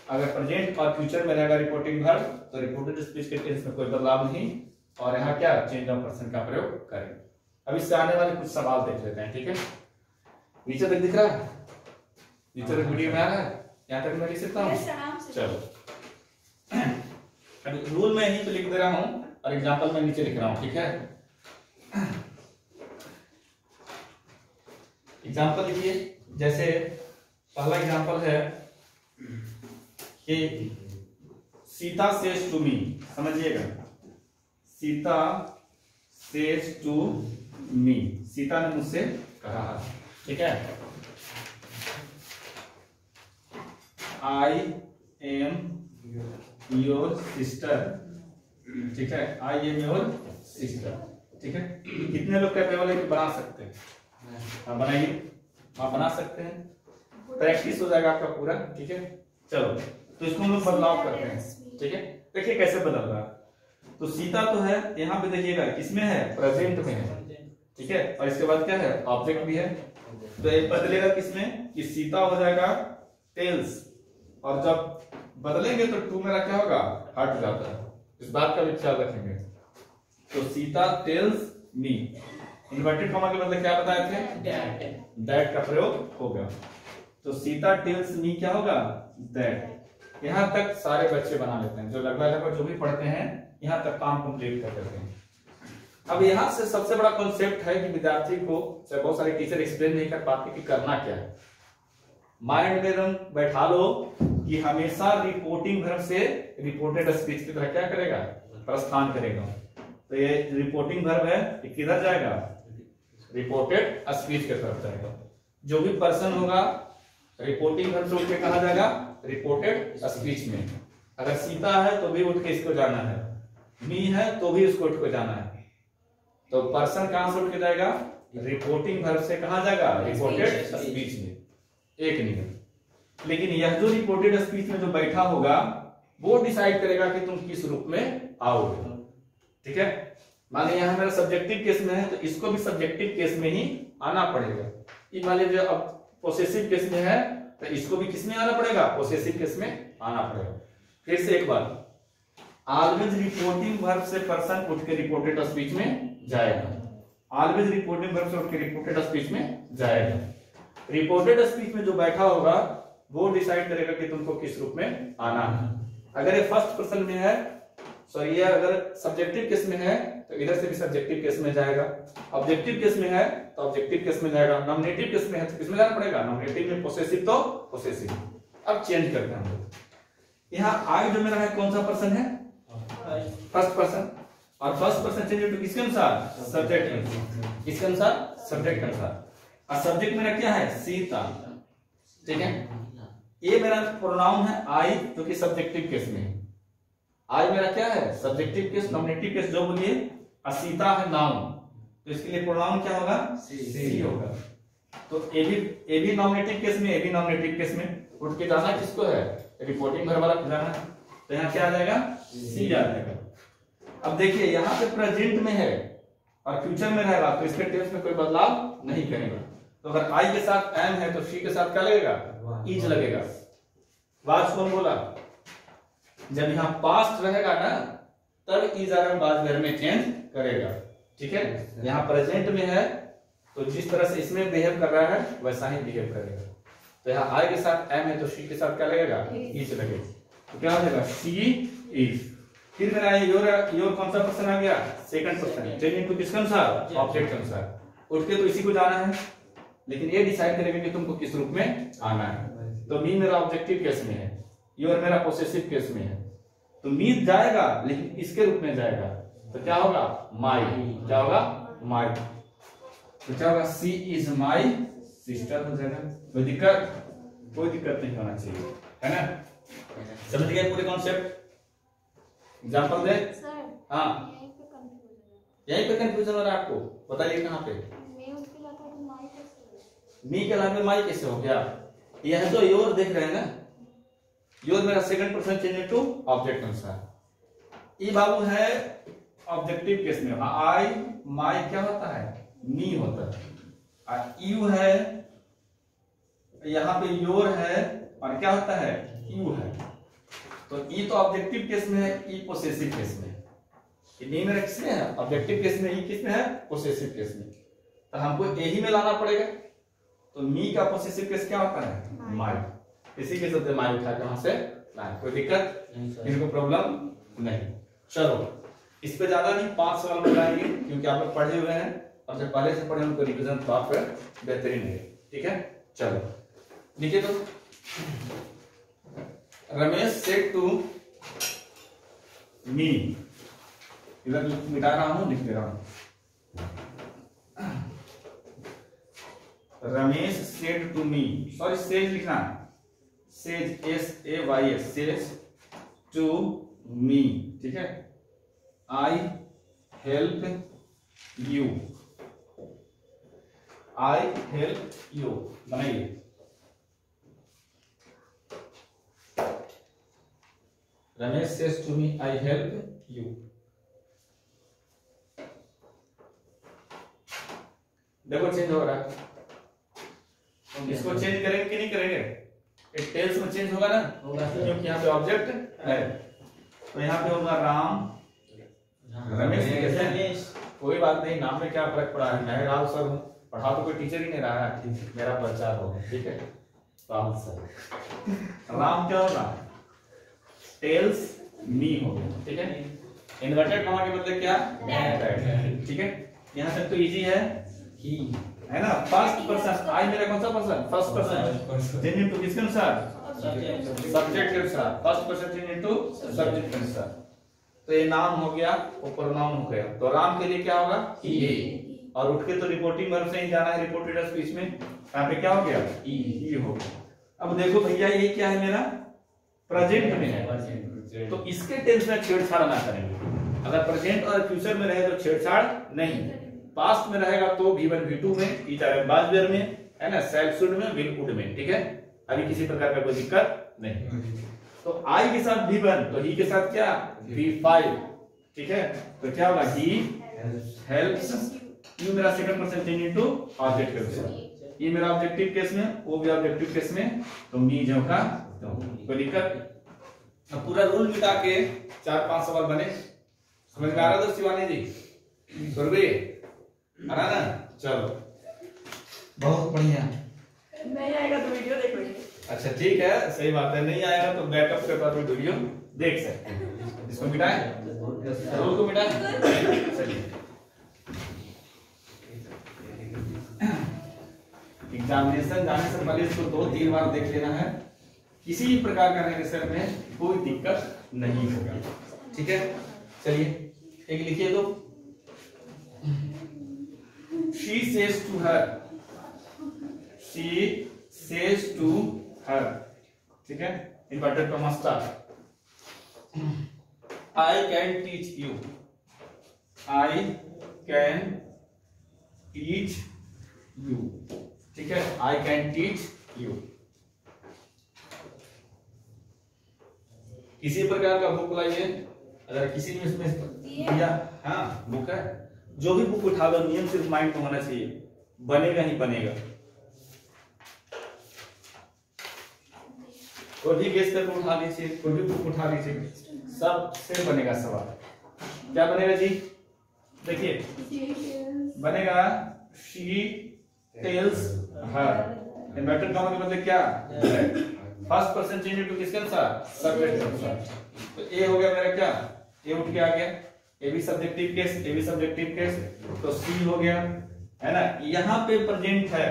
अगर प्रेजेंट और फ्यूचर में रहेगा रिपोर्टिंग वर्ब तो रिपोर्टेड स्पीच के टेंस में कोई बदलाव नहीं। और यहाँ क्या? चेंज ऑफ पर्सन का प्रयोग करें। अब इससे आने वाले कुछ सवाल देख लेते हैं। ठीक है, नीचे तक दिख रहा है? नीचे तक वीडियो में आ रहा है? यहाँ तक मैं लिख सकता हूँ? Yes, आराम से। चलो अभी रूल में ही तो लिख दे रहा हूँ और एग्जाम्पल में नीचे लिख रहा हूँ। ठीक है, एग्जाम्पल लिखिए। जैसे पहला एग्जाम्पल है कि सीता सेज टू मी। समझिएगा, Sita says to me, Sita ने मुझसे कहा। ठीक है, आई एम योर सिस्टर। ठीक है, आई एम योर सिस्टर। ठीक है, कितने लोग कैपेबल है कि बना सकते हैं? हाँ बनाइए, आप बना सकते हैं, प्रैक्टिस हो जाएगा आपका पूरा। ठीक है, चलो तो इसको हम लोग बदलाव करते हैं। ठीक है, देखिए कैसे बदल रहा है। तो सीता तो है यहाँ पे, देखिएगा किसमें है? प्रेजेंट में है। ठीक है, और इसके बाद क्या है? ऑब्जेक्ट भी है। तो ये बदलेगा किसमें? कि सीता हो जाएगा टेल्स, और जब बदलेंगे तो टू मेरा क्या होगा? हट जाता है। इस बात का भी ख्याल रखेंगे। तो Sita tells me, inverted comma के बदले क्या बताए थे? दैट का प्रयोग होगा। तो सीता टेल्स मी क्या होगा? दैट। यहां तक सारे बच्चे बना लेते हैं, जो लगभग जो भी पढ़ते हैं यहां तक काम कंप्लीट कर देते हैं। अब यहां से सबसे बड़ा कॉन्सेप्ट है कि विद्यार्थी को बहुत सारे टीचर एक्सप्लेन नहीं कर पाते कि करना क्या है। माइंड में एकदम बैठा लो कि हमेशा रिपोर्टिंग वर्ब से रिपोर्टेड स्पीच की तरह क्या करेगा? प्रस्थान करेगा। तो ये रिपोर्टिंग वर्ब है, ये किधर जाएगा? रिपोर्टेड स्पीच की तरफ जाएगा। जो भी पर्सन होगा रिपोर्टिंग वर्ब से उठ के कहा जाएगा? रिपोर्टेड स्पीच में। अगर सीता है तो भी उठ के इसको जाना है, मी है तो भी उसको उठ के जाना है। तो पर्सन कहां से उठ के जाएगा? रिपोर्टिंग वर्ब से कहा जाएगा रिपोर्टेड स्पीच में, एक नियम। लेकिन यह जो रिपोर्टेड स्पीच में जो बैठा होगा वो डिसाइड करेगा कि तुम किस रूप में आओगे। ठीक है, मान लीजिए यहाँ मेरा सब्जेक्टिव केस में है तो इसको भी सब्जेक्टिव केस में ही आना पड़ेगा। ये मान लीजिए अब पोसेसिव केस में है तो इसको भी किस में आना पड़ेगा, पोसेसिव केस में आना पड़ेगा। फिर से एक बार, ऑलवेज रिपोर्टिंग वर्ब से पर्सन उठ के रिपोर्टेड स्पीच में जाएगा। ऑलवेज रिपोर्टिंग वर्ब से उठ के रिपोर्टेड स्पीच में जाएगा। रिपोर्टेड स्पीच में जो बैठा होगा वो डिसाइड करेगा कि तुमको किस रूप में आना है। अगर ये फर्स्ट पर्सन में है, सॉरी ये अगर सब्जेक्टिव केस में है तो इधर से भी सब्जेक्टिव केस में जाएगा। ऑब्जेक्टिव केस में है तो ऑब्जेक्टिव केस में जाएगा। नॉमिनेटिव केस में है तो किस में जाना पड़ेगा, नॉमिनेटिव में। पोसेसिव तो पोसेसिव। अब चेंज करते हैं हम लोग। यहाँ आई जो मेरा है कौन सा पर्सन है, फर्स्ट पर्सन। और फर्स्ट पर्सन चेंज टू किसके अनुसार, सब्जेक्ट अनुसार। किसके अनुसार, सब्जेक्ट अनुसार। और सब्जेक्ट मेरा क्या है, सीता। ठीक है, ये मेरा प्रोनाउन है आई जो कि सब्जेक्टिव केस में है। आई मेरा क्या है, सब्जेक्टिव केस। नॉमिनेटिव केस जो बोलिए, और सीता है नाउन, तो इसके लिए प्रोनाउन क्या होगा, सी होगा। तो ए भी नॉमिनेटिव केस में, ए भी नॉमिनेटिव केस में उठ के जाना किसको है, रिपोर्टिंग वर्ब वाला जाना है। तो यहाँ क्या आ जाएगा, सी आ जाएगा। अब देखिए यहाँ पे प्रेजेंट में है और फ्यूचर में रहेगा तो इसके टेंस में कोई बदलाव नहीं करेगा। तो अगर आई के साथ एम है तो सी के साथ क्या लगेगा, इज लगेगा। वाज कौन बोला, जब यहाँ पास्ट रहेगा ना तब इज और वाज घर में चेंज करेगा। ठीक है, यहाँ प्रेजेंट में है तो जिस तरह से इसमें बिहेव कर रहा है वैसा ही बिहेव करेगा। तो यहाँ आई के साथ एम है तो सी के साथ क्या लगेगा, इज लगेगा। तो क्या हो जाएगा, सी इज। फिर मेरा योर कौन सा पर्सन आ गया, सेकंड पर्सन। चेंज इनटू किसके अनुसार, ऑब्जेक्ट अनुसार। उठ के तो इसी को जाना है, लेकिन ये डिसाइड करेगा कि तुमको किस रूप में आना है। तो मी मेरा ऑब्जेक्टिव केस में है, योर मेरा पोसेसिव केस में है। तो मी जाएगा लेकिन इसके रूप में जाएगा तो क्या होगा, माई। क्या होगा, माई। तो क्या होगा, सी इज माई सिस्टर हो जाएगा। कोई दिक्कत नहीं होना चाहिए, है ना। समझ गए पूरे कॉन्सेप्ट। एग्जांपल दे। हाँ, यहीं पे कंफ्यूजन हो रहा है आपको, बताइए कहाँ पे। मी के अलावा माई कैसे हो गया। यह जो योर देख रहे हैं ना, योर मेरा second person change to object अनुसार। ई बाबू है ऑब्जेक्टिव केस में, आई माई क्या होता है, मी होता है। और यू है, यहाँ पे योर है और क्या होता है, यू है। तो ई तो ऑब्जेक्टिव केस में है, ई पोसेसिव केस में है। ये मेरा किसमें है, ऑब्जेक्टिव केस में, ई किसमें है, पोसेसिव केस में। तो हमको यही में लाना पड़ेगा। तो मी का पोसेसिव केस क्या होता है, माई। इसी के साथ माई उठा के वहां से लाए। कोई दिक्कत, इनको प्रॉब्लम नहीं। चलो इस पे ज्यादा नहीं, 5 सवाल बनाएंगे क्योंकि आप लोग पढ़े हुए हैं और जब पहले से पढ़े उनको रिवीजन तो आप बेहतरीन है। ठीक है, चलो लिखिए। तो रमेश सेड टू मी, इधर मिटा रहा हूं, लिख दे रहा हूं। Ramesh said to me, sorry says लिखना, says SAYS, says to me. ठीक है, I help you, I help you बनाइए। Ramesh says to me I help you. देखो चेंज हो रहा है। इसको चेंज करेंगे कि नहीं करेंगे, एक टेल्स में चेंज होगा ना, क्योंकि यहाँ पे ऑब्जेक्ट है। तो यहाँ पे होगा राम, रमेश कैसे, कोई बात नहीं, नाम में क्या फर्क पड़ा है। मैं राम सर हूँ, पढ़ा तो कोई टीचर ही नहीं रहा है, मेरा प्रचार होगा। ठीक है, राम सर। राम क्या होगा, टेल्स मी हो गया। ठीक है, इन्वर्टेड कॉमा के बदले क्या, ठीक है। यहाँ तक तो इजी है, ही है ना। फर्स्ट पर्सन, आई मेरा कौन सा person, first person. Change into किसके अनुसार, सब्जेक्ट के अनुसार। First person change into subject के अनुसार। तो ये नाम हो गया, वो प्रोनाउन हो गया। तो राम के लिए क्या होगा, ही। और उठ के तो रिपोर्टिंग वर्ब से ही जाना है रिपोर्टेड स्पीच में। यहाँ पे क्या हो गया, ही हो गया। अब देखो भैया ये क्या है, मेरा प्रेजेंट में है तो इसके टेंस में छेड़छाड़ ना करेंगे। अगर प्रेजेंट और फ्यूचर में रहे तो छेड़छाड़ नहीं। पास्ट में रहेगा तो V1 V2 में, इज आर बाज वेयर में, है ना, सेल्फ शुड में, विल वुड में, ठीक है। अभी किसी प्रकार का कोई दिक्कत नहीं। तो आई के साथ V1 तो ही के साथ क्या V5, ठीक है। तो क्या होगा, ही हेल्प्स यू, मेरा second person change into object case, ये मेरा ऑब्जेक्टिव केस में, वो भी ऑब्जेक्टिव केस में, तो मी जो का कोई दिक्कत। अब पूरा रूल मिटा के 4-5 सवाल बने, समझ में आ रहा था शिवानी जी? सुरभि आ रहा ना? चलो बहुत बढ़िया। नहीं आएगा तो वीडियो देख लेंगे। अच्छा ठीक है, सही बात है, नहीं आएगा तो बैकअप के बाद वीडियो देख सकते हैं। इसको मिटाएं, रूल को मिटाएं। चलिए एग्जामिनेशन जाने से पहले इसको 2-3 बार देख लेना है, किसी प्रकार का नरेशन में कोई दिक्कत नहीं होगा, ठीक है। चलिए एक लिखिए तो, she says to her, she says to her, ठीक है, inverted comma star, I can teach you, I can teach you, ठीक है, I can teach you। किसी प्रकार का बुक लाइए, अगर किसी ने इसमें दिया, हाँ बुक है, जो भी बुक उठा लो नियम सिर्फ माइंड में होना चाहिए, बनेगा ही बनेगा। कोई भी गेस्ट करके उठा लीजिए, कोई भी बुक उठा लीजिए, सबसे बनेगा सवाल। क्या बनेगा जी? देखिए बनेगा she tells her, inverted comma के मतलब क्या, फर्स्ट पर्सन चेंज इनटू किसके अनुसार, सब्जेक्ट के अनुसार। तो ए हो गया मेरा क्या, ए उठ के आ गया, ए भी सब्जेक्टिव केस, ए भी सब्जेक्टिव केस, तो सी हो गया, है ना। यहाँ पे प्रेजेंट है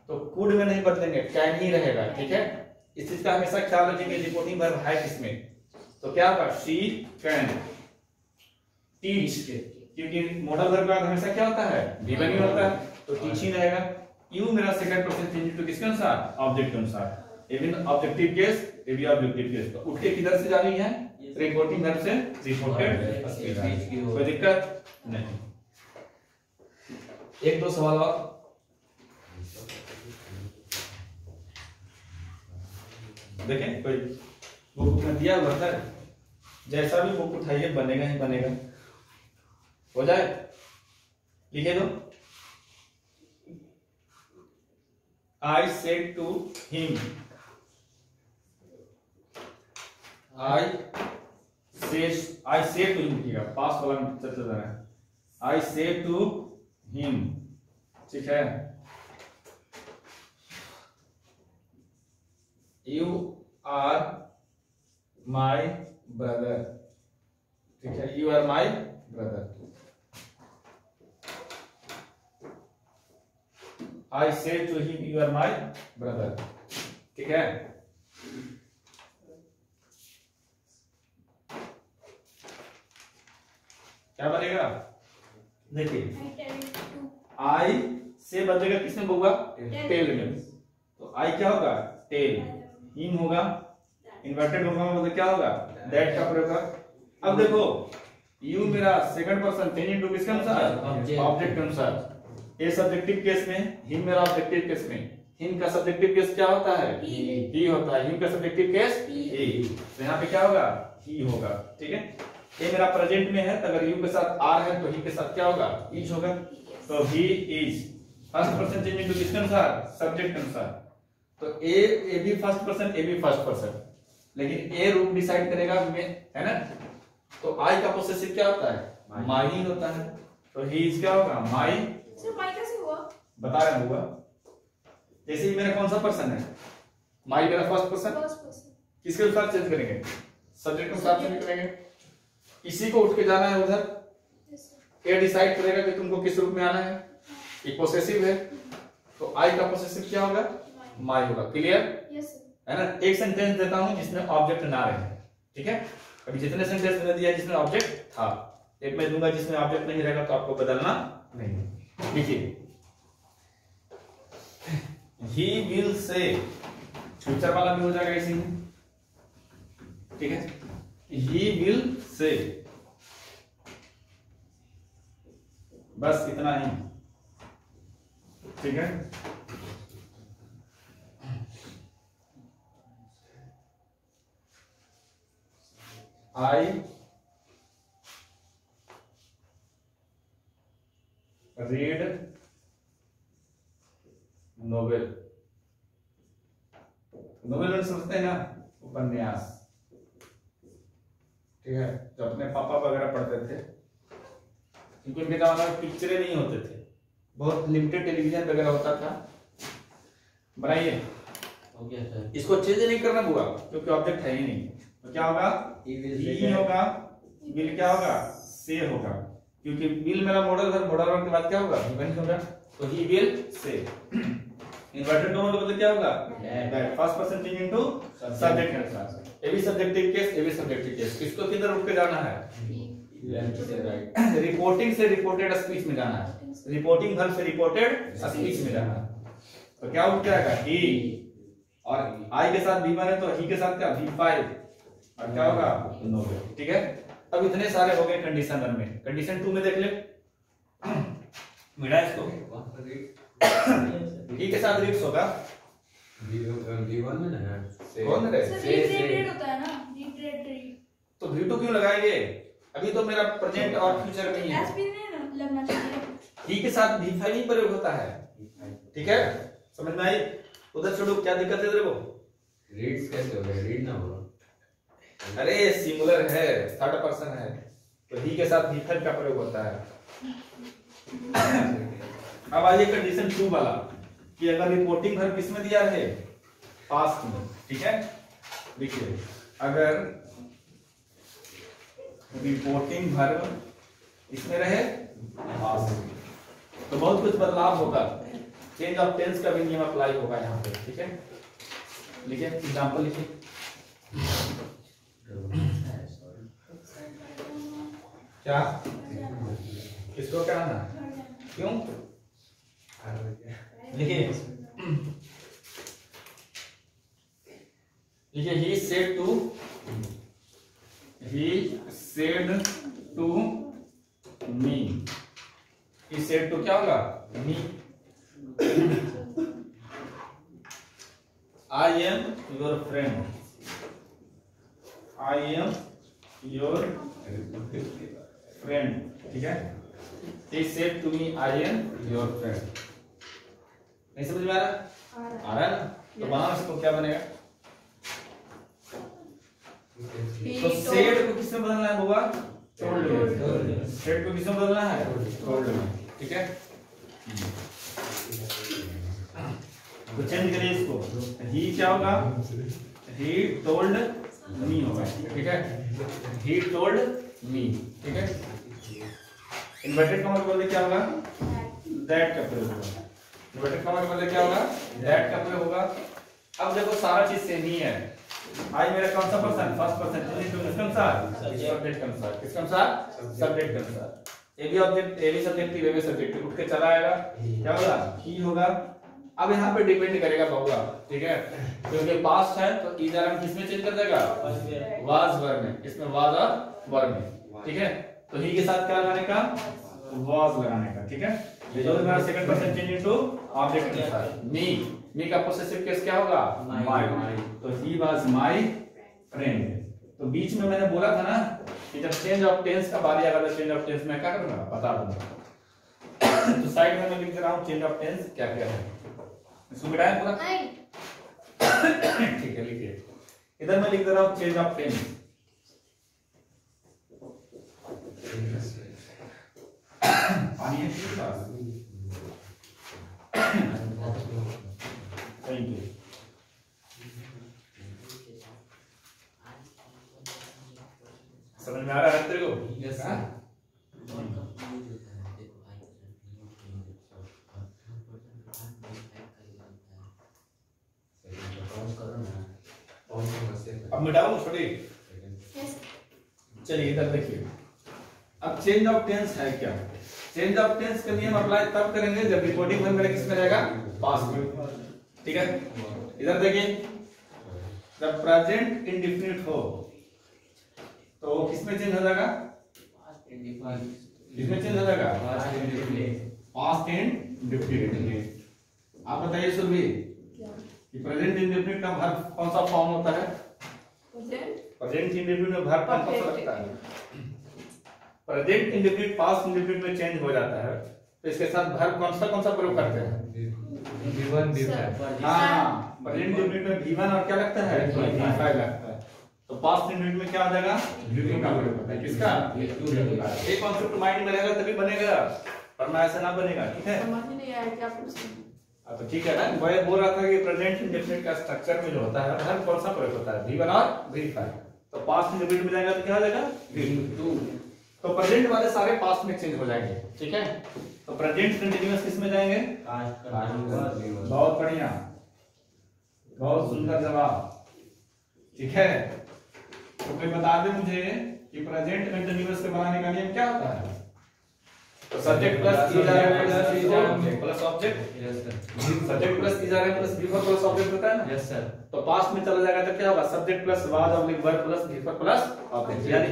तो कुड में नहीं बदलेंगे, कैन ही रहेगा, ठीक है। इस चीज का हमेशा ख्याल रखेंगे, रिपोर्टिंग वर्ब है किसमें, तो क्या होगा, शी कैन टीच, क्योंकि मॉडल वर्ब का हमेशा क्या होता है, V1 ही होता है, तो टीच ही रहेगा। यू मेरा सेकंड पर्सन चेंज इनटू किसके अनुसार, ऑब्जेक्ट के अनुसार, ए भी ऑब्जेक्टिव केस, ए भी ऑब्जेक्टिव केस, तो उठ के किधर से जानी है, रिपोर्टिंग वर्ब से रिपोर्टेड स्पीच, कोई दिक्कत नहीं। 1-2 सवाल और देखें, कोई बुक में दिया हुआ है, जैसा भी बुक उठाइए बनेगा ही बनेगा, हो जाए, लिखे दो। I said to him, I say to him, लिखिएगा, पास वाला में चलते जा रहा है, I say to him, ठीक है। You are my brother, ठीक है, you are my brother। I say to him, you are my brother, ठीक है। क्या बनेगा, देखिए I से बदलेगा किसमें होगा, टेल में, तो I क्या होगा, टेल, हिम होगा, इन्वर्टेड होगा मतलब क्या होगा, दैट का प्रयोग होगा। अब देखो यू मेरा सेकंड पर्सन चेंज इनटू किसके अनुसार, ऑब्जेक्ट के अनुसार, ए सब्जेक्टिव केस में, हिम मेरा ऑब्जेक्टिव केस में, हिम का सब्जेक्टिव केस क्या होता है, ही होता है, हिम का सब्जेक्टिव केस ही, तो यहाँ पे क्या होगा, ही होगा, ठीक है। ए मेरा प्रेजेंट में है, तो अगर यू के साथ आर है तो ही के साथ क्या होगा, इज होगा, तो he is, first person change into किसके अनुसार, सब्जेक्ट के अनुसार, तो ए भी फर्स्ट पर्सन, ए भी फर्स्ट पर्सन, लेकिन ए रूप डिसाइड करेगा में, है ना। तो आई का पोसेसिव क्या होता है, माई ही होता है, तो ही इज क्या होगा, माई। सर माई कैसे हुआ, बता रहा हूँ, जैसे ही मेरा कौन सा पर्सन है, माई मेरा फर्स्ट पर्सन, किसके अनुसार चेंज करेंगे, सब्जेक्ट के अनुसार चेंज करेंगे। इसी को उठ के जाना है उधर, ए डिसाइड करेगा कि तुमको किस रूप में आना है, ये पोसेसिव है, तो आई का पोसेसिव क्या होगा, माई होगा, क्लियर है ना। एक सेंटेंस देता हूं जिसमें ऑब्जेक्ट ना रहे, ठीक है। अभी जितने सेंटेंस मैंने दिया जिसमें ऑब्जेक्ट था, एक मैं दूंगा जिसमें ऑब्जेक्ट नहीं रहेगा, तो आपको बदलना नहीं। देखिए he will say, फ्यूचर वाला भी हो जाएगा इसी में, ठीक है। he will say, बस इतना ही, ठीक है। आई रीड नोवेल, नोवेल समझते हैं ना, उपन्यास, ठीक है। जो अपने पापा वगैरह पढ़ते थे, क्योंकि उनके जमाने में पिक्चरें नहीं होते थे, बहुत लिमिटेड टेलीविजन वगैरह होता था। बनाइए, हो गया सर। इसको चेंज नहीं करना होगा क्योंकि ऑब्जेक्ट है ही नहीं, तो क्या होगा, ही होगा, बिल क्या होगा, से होगा, क्योंकि बिल मेरा मॉडल है, मॉडल के बाद क्या होगा, इवेंट होगा, तो he will say. Inverted comma का मतलब क्या होगा, that first person change into subject है sir. A B subjective case, A B subjective case, किसको किधर रुक के जाना है, लेफ्ट से राइट। रिपोर्टिंग से रिपोर्टेड स्पीच में जाना है, रिपोर्टिंग वर्ब से रिपोर्टेड स्पीच में जाना है। तो क्या उठ जाएगा, ही, और आई के साथ भी बने तो ही के साथ क्या, V5, और क्या होगा, नोवेल, ठीक है। अब इतने सारे हो गए कंडीशन 1 में। कंडीशन 2 में देख ले, मिला इसको, ही के साथ रिक्स होगा, V1 में ना कौन रे, सर रीड होता है ना, रीड तो V2 क्यों लगाएंगे, अभी तो मेरा प्रेजेंट और फ्यूचर में ही है। एसपी नहीं ना लगना चाहिए, ही के साथ V5 ही प्रयोग होता है, ठीक है, समझ में आई। उधर छोड़ो, क्या दिक्कत है तेरे को, रीड्स कैसे हो गया, रीड ना हो। अरे सिंगुलर है, थर्ड पर्सन है, तो ही के साथ V5 का प्रयोग होता है। अब आइए कंडीशन 2 वाला, कि अगर रिपोर्टिंग वर्ब किसमें दिया रहे, पास्ट में, ठीक है। देखिए, अगर रिपोर्टिंग वर्ब इसमें रहे पास्ट में, तो बहुत कुछ बदलाव होगा, चेंज ऑफ टेंस का भी नियम अप्लाई होगा यहाँ पे, ठीक है। लिखिए, एग्जांपल लिखिए, क्या, किसको क्या आना, क्यों, लिखिए, लिखिए, he said to क्या होगा, me, I am your friend, I am your friend, ठीक है। He said to me, I am your friend। नहीं समझ में आ रहा है ना, तो बनाना इसको क्या बनेगा, तो सेड को किसमें बदलना है बुआ, टोल्ड में, सेड को किसमें बदलना है, टोल्ड में, ठीक है। तो चेंज करिए इसको, ही क्या होगा, ही टोल्ड मी होगा, ठीक है, ही टोल्ड मी, ठीक है। इन्वर्टेड कॉमा बोलते क्या होगा, दैट का प्रयोग होगा, इन्वर्टेड कॉमा बोलते क्या होगा, दैट का प्रयोग होगा। अब देखो सारा चीज सेम ही है, आई मेरा कौन सा पर्सन, फर्स्ट पर्सन, किसका अनुसार, सब्जेक्ट के अनुसार, किसके अनुसार, सब्जेक्ट के अनुसार। A B object, A B subjective, A B subjective उठ के चला आएगा, क्या होगा, ही होगा। अब यहाँ पे डिपेंड करेगा बहुआ, ठीक है, क्योंकि पास्ट है तो इधर हम किसमें चेंज कर देगा, वाज वर्ब में, इसमें वाज और वर्ब में, ठीक है। तो ही के साथ क्या लगाने का, वाज लगाने का, ठीक है। ये जो हमारा second person change into object के साथ, मी का पोसेसिव केस क्या होगा, माय, तो ही वाज माय फ्रेंड। तो बीच में मैंने बोला था ना कि जब चेंज ऑफ टेंस का बारी आएगा तो चेंज ऑफ टेंस में क्या करूंगा, बता दूंगा। तो साइड में मैं लिख रहा हूं चेंज ऑफ टेंस क्या क्या है, इसको मिटाएं पूरा, ठीक है, लिखिए। इधर मैं लिख दे रहा हूं चेंज ऑफ टेंस, पानी है किसके पास, थैंक यू। समझ में आ रहा है तेरे को, यस सर। अब मिटाओ छोटी, चलिए इधर देखिए। अब चेंज ऑफ टेंस है क्या, चेंज ऑफ टेंस का नियम अप्लाई तब करेंगे जब रिपोर्टिंग वर्ब मेरा किसमें रहेगा, पास्ट में, ठीक है। इधर देखिए, जब प्रेजेंट इंडेफिनिट हो तो किसमें चेंज हो जाएगा, किसमें चेंज हो जाएगा? Past indefinite. Past indefinite. आप बताइए सुरभि कि प्रेजेंट इंडेफिनिट का वर्ब कौन सा फॉर्म होता है? प्रेजेंट इंडेफिनिट में वर्ब कौन सा लगता है? प्रेजेंट इंडेफिनिट पास्ट इंडेफिनिट में चेंज हो जाता है, तो इसके साथ वर्ब कौन सा प्रयोग करते हैं? V1 V5। हाँ, प्रेजेंट इंडेफिनिट में V1 और क्या लगता है? V5 लगता है। तो पास्ट इंडेफिनिट में क्या आ जाएगा? V2 का प्रयोग होता है। किसका? ये कॉन्सेप्ट माइंड में रहेगा तभी बनेगा, वरना ऐसा ना बनेगा। ठीक है, समझ ही नहीं आया क्या प्रश्न? तो ठीक है ना, मैं बोल रहा था कि प्रेजेंट इंडेफिनिट का स्ट्रक्चर में जो होता है हर कौन सा प्रयोग होता है? V1 और V5। तो पास्ट इंडेफिनिट में जाएगा तो क्या हो जाएगा? V2। तो प्रेजेंट वाले सारे पास्ट में चेंज हो जाएंगे। ठीक है, तो प्रेजेंट कंटीन्यूअस किस में जाएंगे? बहुत बढ़िया, बहुत सुंदर जवाब। ठीक है, तो कोई बता दे मुझे कि प्रेजेंट कंटीन्यूअस के बनाने का नियम क्या होता है? तो subject plus plus object, subject plus plus before plus object होता है ना? Yes sir. तो पास्ट में चला जाएगा तो क्या होगा? Subject plus was oblique verb plus before plus object, यानी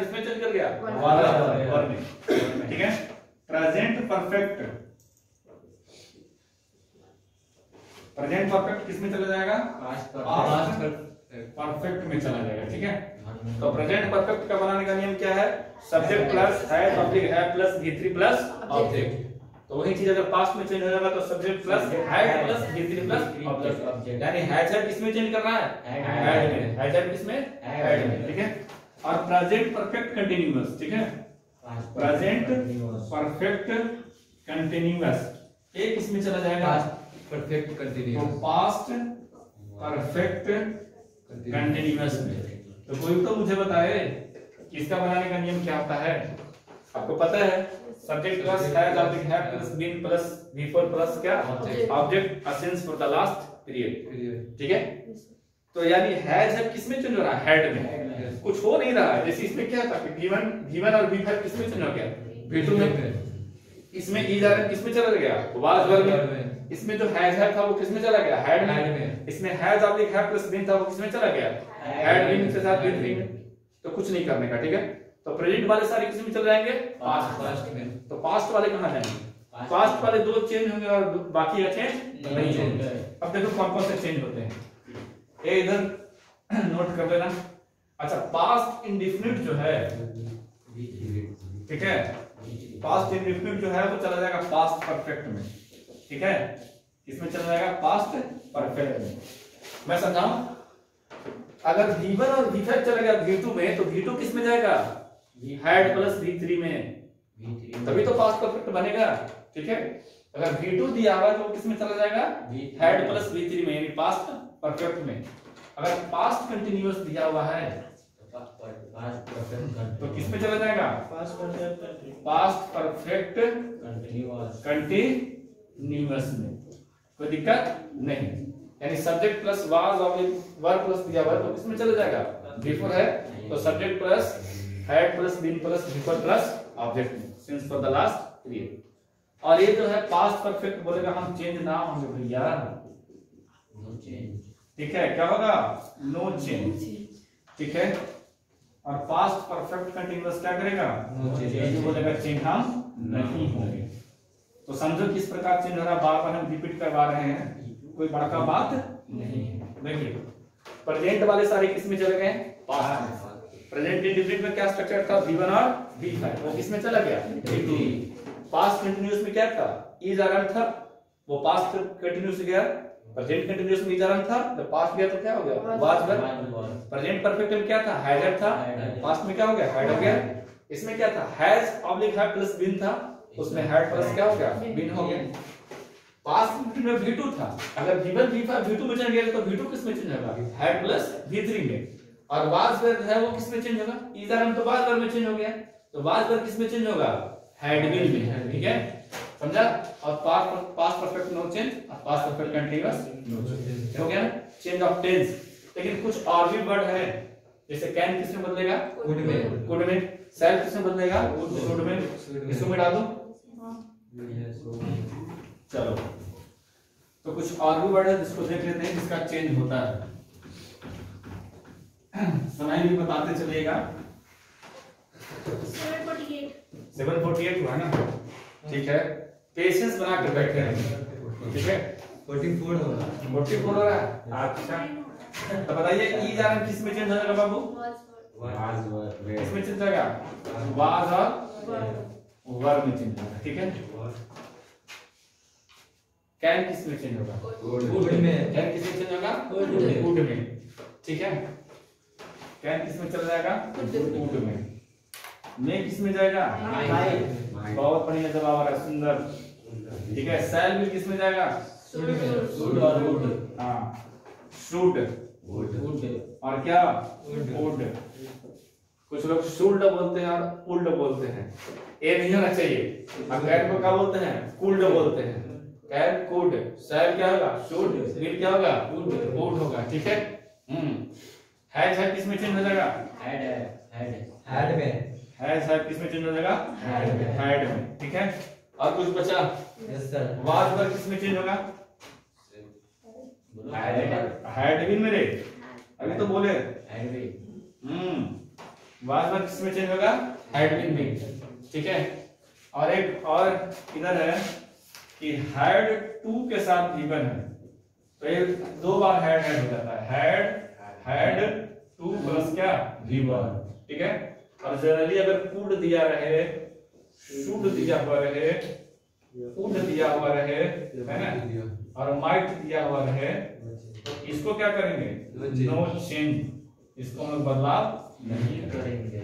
किसमें चेंज कर गया? वर्ब में। ठीक है, प्रेजेंट परफेक्ट, प्रेजेंट परफेक्ट किसमें चला जाएगा? पास्ट परफेक्ट में चला जाएगा। ठीक है, तो प्रेजेंट परफेक्ट का बनाने का नियम क्या है? सब्जेक्ट प्लस हैज ऑब्लिक है प्लस V3 प्लस ऑब्जेक्ट। तो वही चीज अगर पास्ट में चेंज हो जाएगा तो subject plus has plus V3 plus object, यानी हैज किसमें चेंज कर रहा है? हैड में। हैज किसमें? हैड में। ठीक है, और प्रेजेंट परफेक्ट कंटीन्यूअस। ठीक है, प्रेजेंट परफेक्ट कंटीन्यूअस एक इसमें चला जाएगा? Perfect continuous. तो पास्ट परफेक्ट कंटीन्यूअस में। तो कोई तो मुझे बताए कि इसका बनाने का नियम क्या होता है? आपको पता है, सब्जेक्ट प्लस हैज ऑब्लिक है plus been plus before plus क्या? Object since for the last period. ठीक है, तो यानी हैज है किसमें चेंज हो रहा है? हेड में। कुछ हो नहीं रहा है। जैसे इसमें क्या था कि V1 और V5 किसमें चेंज हो गया? V2 में। इसमें ई जा रहा किसमें चला गया? वाज वर्ब में। इसमें जो हैज है था वो किसमें चला गया? हैड में। इसमें हैज ऑब्लिक है प्लस बीन था वो किसमें चला गया? हैड बीन के साथ V3 में। तो कुछ नहीं करने का। ठीक है, तो प्रेजेंट वाले सारे किसमें चले जाएंगे? पास्ट में। तो पास्ट वाले कहां जाएंगे? पास्ट वाले दो चेंज होंगे और बाकी का चेंज नहीं होंगे। अब देखो कौन कौन से चेंज होते हैं, ये इधर नोट कर लेना। अच्छा, पास्ट इंडेफिनिट जो है, ठीक है, पास्ट इंडेफिनिट जो है वो चला जाएगा पास्ट परफेक्ट में। ठीक है, किसमें चला जाएगा? पास्ट परफेक्ट में। मैं समझाऊं, अगर V1 और V5 चला गया V2 में, तो V2 किस में जाएगा? हैड प्लस V3 में, तभी तो पास्ट परफेक्ट बनेगा। ठीक है, अगर V2 दिया हुआ तो किस में चला जाएगा? हैड प्लस V3 में, यानी पास्ट परफेक्ट में। अगर पास्ट कंटीन्यूअस दिया हुआ है तो किस में चला जाएगा? पास्ट परफेक्ट कंटीन्यूअस में। कोई दिक्कत नहीं, यानी subject plus was oblique verb plus दिया हुआ तो किसमें चला जाएगा? बिफोर है तो subject plus had plus been plus before plus object में, since for the last period. और ये जो है पास्ट परफेक्ट बोलेगा हम चेंज ना होंगे भैया। ठीक है, क्या होगा? No change. ठीक है, और पास्ट परफेक्ट कंटीन्यूअस क्या करेगा? नो चेंज बोलेगा, चेंज हम नहीं होंगे। तो समझो किस प्रकार चेंज हो रहा है, बार बार हम रिपीट करवा रहे हैं, कोई बड़का बात नहीं है। देखिए, प्रेजेंट वाले सारे किस में चले गए? पास्ट में। प्रेजेंट इंडेफिनिट में क्या स्ट्रक्चर था? V1 और V5, वो किस में चला गया? V2। पास्ट कंटीन्यूअस में क्या था? इज आरन था, वो पास्ट कंटीन्यूअस गया। प्रेजेंट कंटीन्यूअस में इज आरन था, जब पास्ट गया तो क्या हो गया? Was verb. प्रेजेंट परफेक्ट में क्या था? हैड था, पास्ट में क्या हो गया? हैड हो गया। इसमें क्या था? हैज ऑब्लिक है प्लस बीन था, उसमें हैड प्लस क्या हो गया? बीन हो गया। पास्ट में V2 था, अगर V1 V5 V2 में चेंज गया तो V2 किस में चेंज होगा? हैड प्लस V3 में। और वाज वर्ब है वो किस में चेंज होगा? इज आरन तो वाज वर्ब में चेंज हो गया, तो वाज वर्ब किस में चेंज होगा? हैड बीन में। ठीक है, समझा? और पास्ट परफेक्ट नो चेंज, और past perfect continuous no change. हो गया चेंज ऑफ टेंस। लेकिन कुछ और भी वर्ड है, जैसे कैन किस में बदलेगा? कुड में। कुड में। शैल किस में बदलेगा? शुड में। इसको मिटा दो। चलो, तो कुछ और भी वर्ड है जिसको देख लेते हैं जिसका चेंज होता है। समय भी बताते चलिएगा। 748 हुआ ना, ठीक है। पेशेंस बना के बैठे हैं, ठीक है। 44 होगा। 44 हो रहा है, अच्छा। तो बताइए ई जा रहा किस में चेंज हो जाएगा बाबू? किस में चेंज होगा? वाज और वर में चेंज होगा, ठीक है। कैन किस में चेंज होगा? वुड में। कैन किस में चेंज होगा? वुड में, ठीक है। कैन किस में चला जाएगा? वुड में। किस में जाएगा? बहुत बढ़िया जवाब आ रहा है, सुंदर, ठीक है। शैल भी किस में जाएगा? शुड और वुड। हाँ, शुड और क्या? वुड। कुछ लोग शुड बोलते हैं और वुड बोलते हैं, ए नहीं होना चाहिए। और कैन को क्या बोलते हैं? कुड बोलते हैं। कैन कुड, शैल क्या होगा? शुड, विल क्या होगा? वुड होगा, ठीक है। हैज है किस में चेंज हो जाएगा? हैड में। हैज है किस में चेंज हो जाएगा? हैड में, ठीक है। और कुछ बचा? Yes sir. वाज पर किस में चेंज होगा? हैड बीन मेरे, अभी तो बोले। वाज पर किस में चेंज होगा? हैड बीन में, ठीक है। और एक और इधर है कि हैड टू के साथ इवन है, तो ये दो बार हैड हो जाता है। हैड टू प्लस क्या? वीवर, ठीक है। और जनरली अगर कुड दिया रहे, शुड दिया हुआ रहे, वुड दिया हुआ रहे, है ना, और माइट दिया हुआ रहे, तो इसको क्या करेंगे? नो चेंज, इसको हम बदलाव नहीं करेंगे।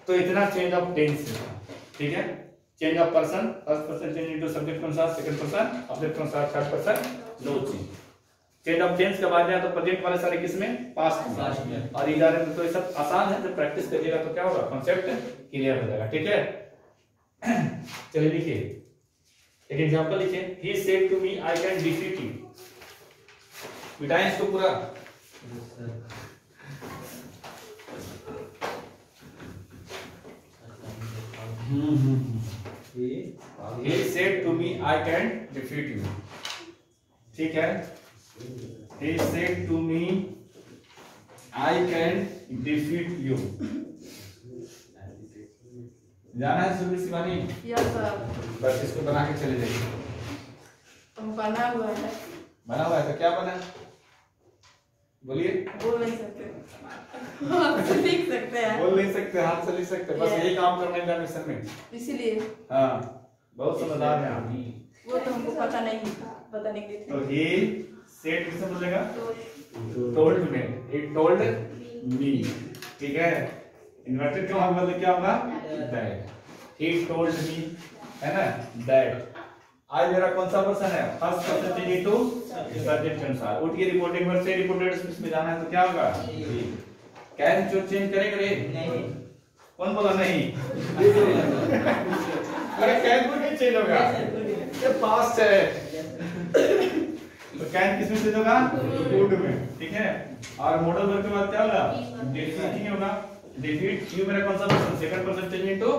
तो इतना चेंज ऑफ टेंस है, ठीक है। Change of person, first person change into subject के अनुसार, सेकंड पर्सन ऑब्जेक्ट के अनुसार, third person no change. Change of tense के बाद जाए तो प्रेजेंट वाले सारे किस में? पास्ट में। और इधर तो ये सब आसान है, जब प्रैक्टिस करिएगा तो क्या होगा? कॉन्सेप्ट क्लियर हो जाएगा, ठीक है। चलिए लिखिए एक एग्जांपल, लिखिए। He said to me I can defeat you. मिटाएं इसको पूरा। He said to me I can defeat you, ठीक है। He said to me I can defeat you। जाना है सुबह शिवानी? Yes sir. बस इसको बना के चले जाइए। बना हुआ है। बना हुआ है तो क्या बना? बोलिए। बोल नहीं सकते, हाथ से लिख सकते हैं। बोल नहीं सकते, हाथ से लिख सकते, बस यही काम करना है मिशन में, इसीलिए। हाँ, बहुत समझदार हैं आप। वो तो हमको पता नहीं की थी। तो he said किससे बोलेगा? told me, he told me, ठीक है। इन्वर्टेड का मतलब क्या होगा? that, he told me, है ना, that। आज मेरा कौन सा पर्सन है? First person change into subject के अनुसार। उठिए, रिपोर्टिंग वर्ब से रिपोर्टेड स्पीच में जाना है तो क्या होगा? कैन जो चेंज करेगा रे? नहीं। कौन बोला नहीं? अरे कैन को नहीं चेंज होगा, ये पास्ट है। तो कैन किस में चेंज होगा? वुड में, ठीक है। और मॉडल वर्ब के बाद क्या होगा? डिफीट नहीं होगा। डिफीट यू मेरा कौन सा person? Second person change into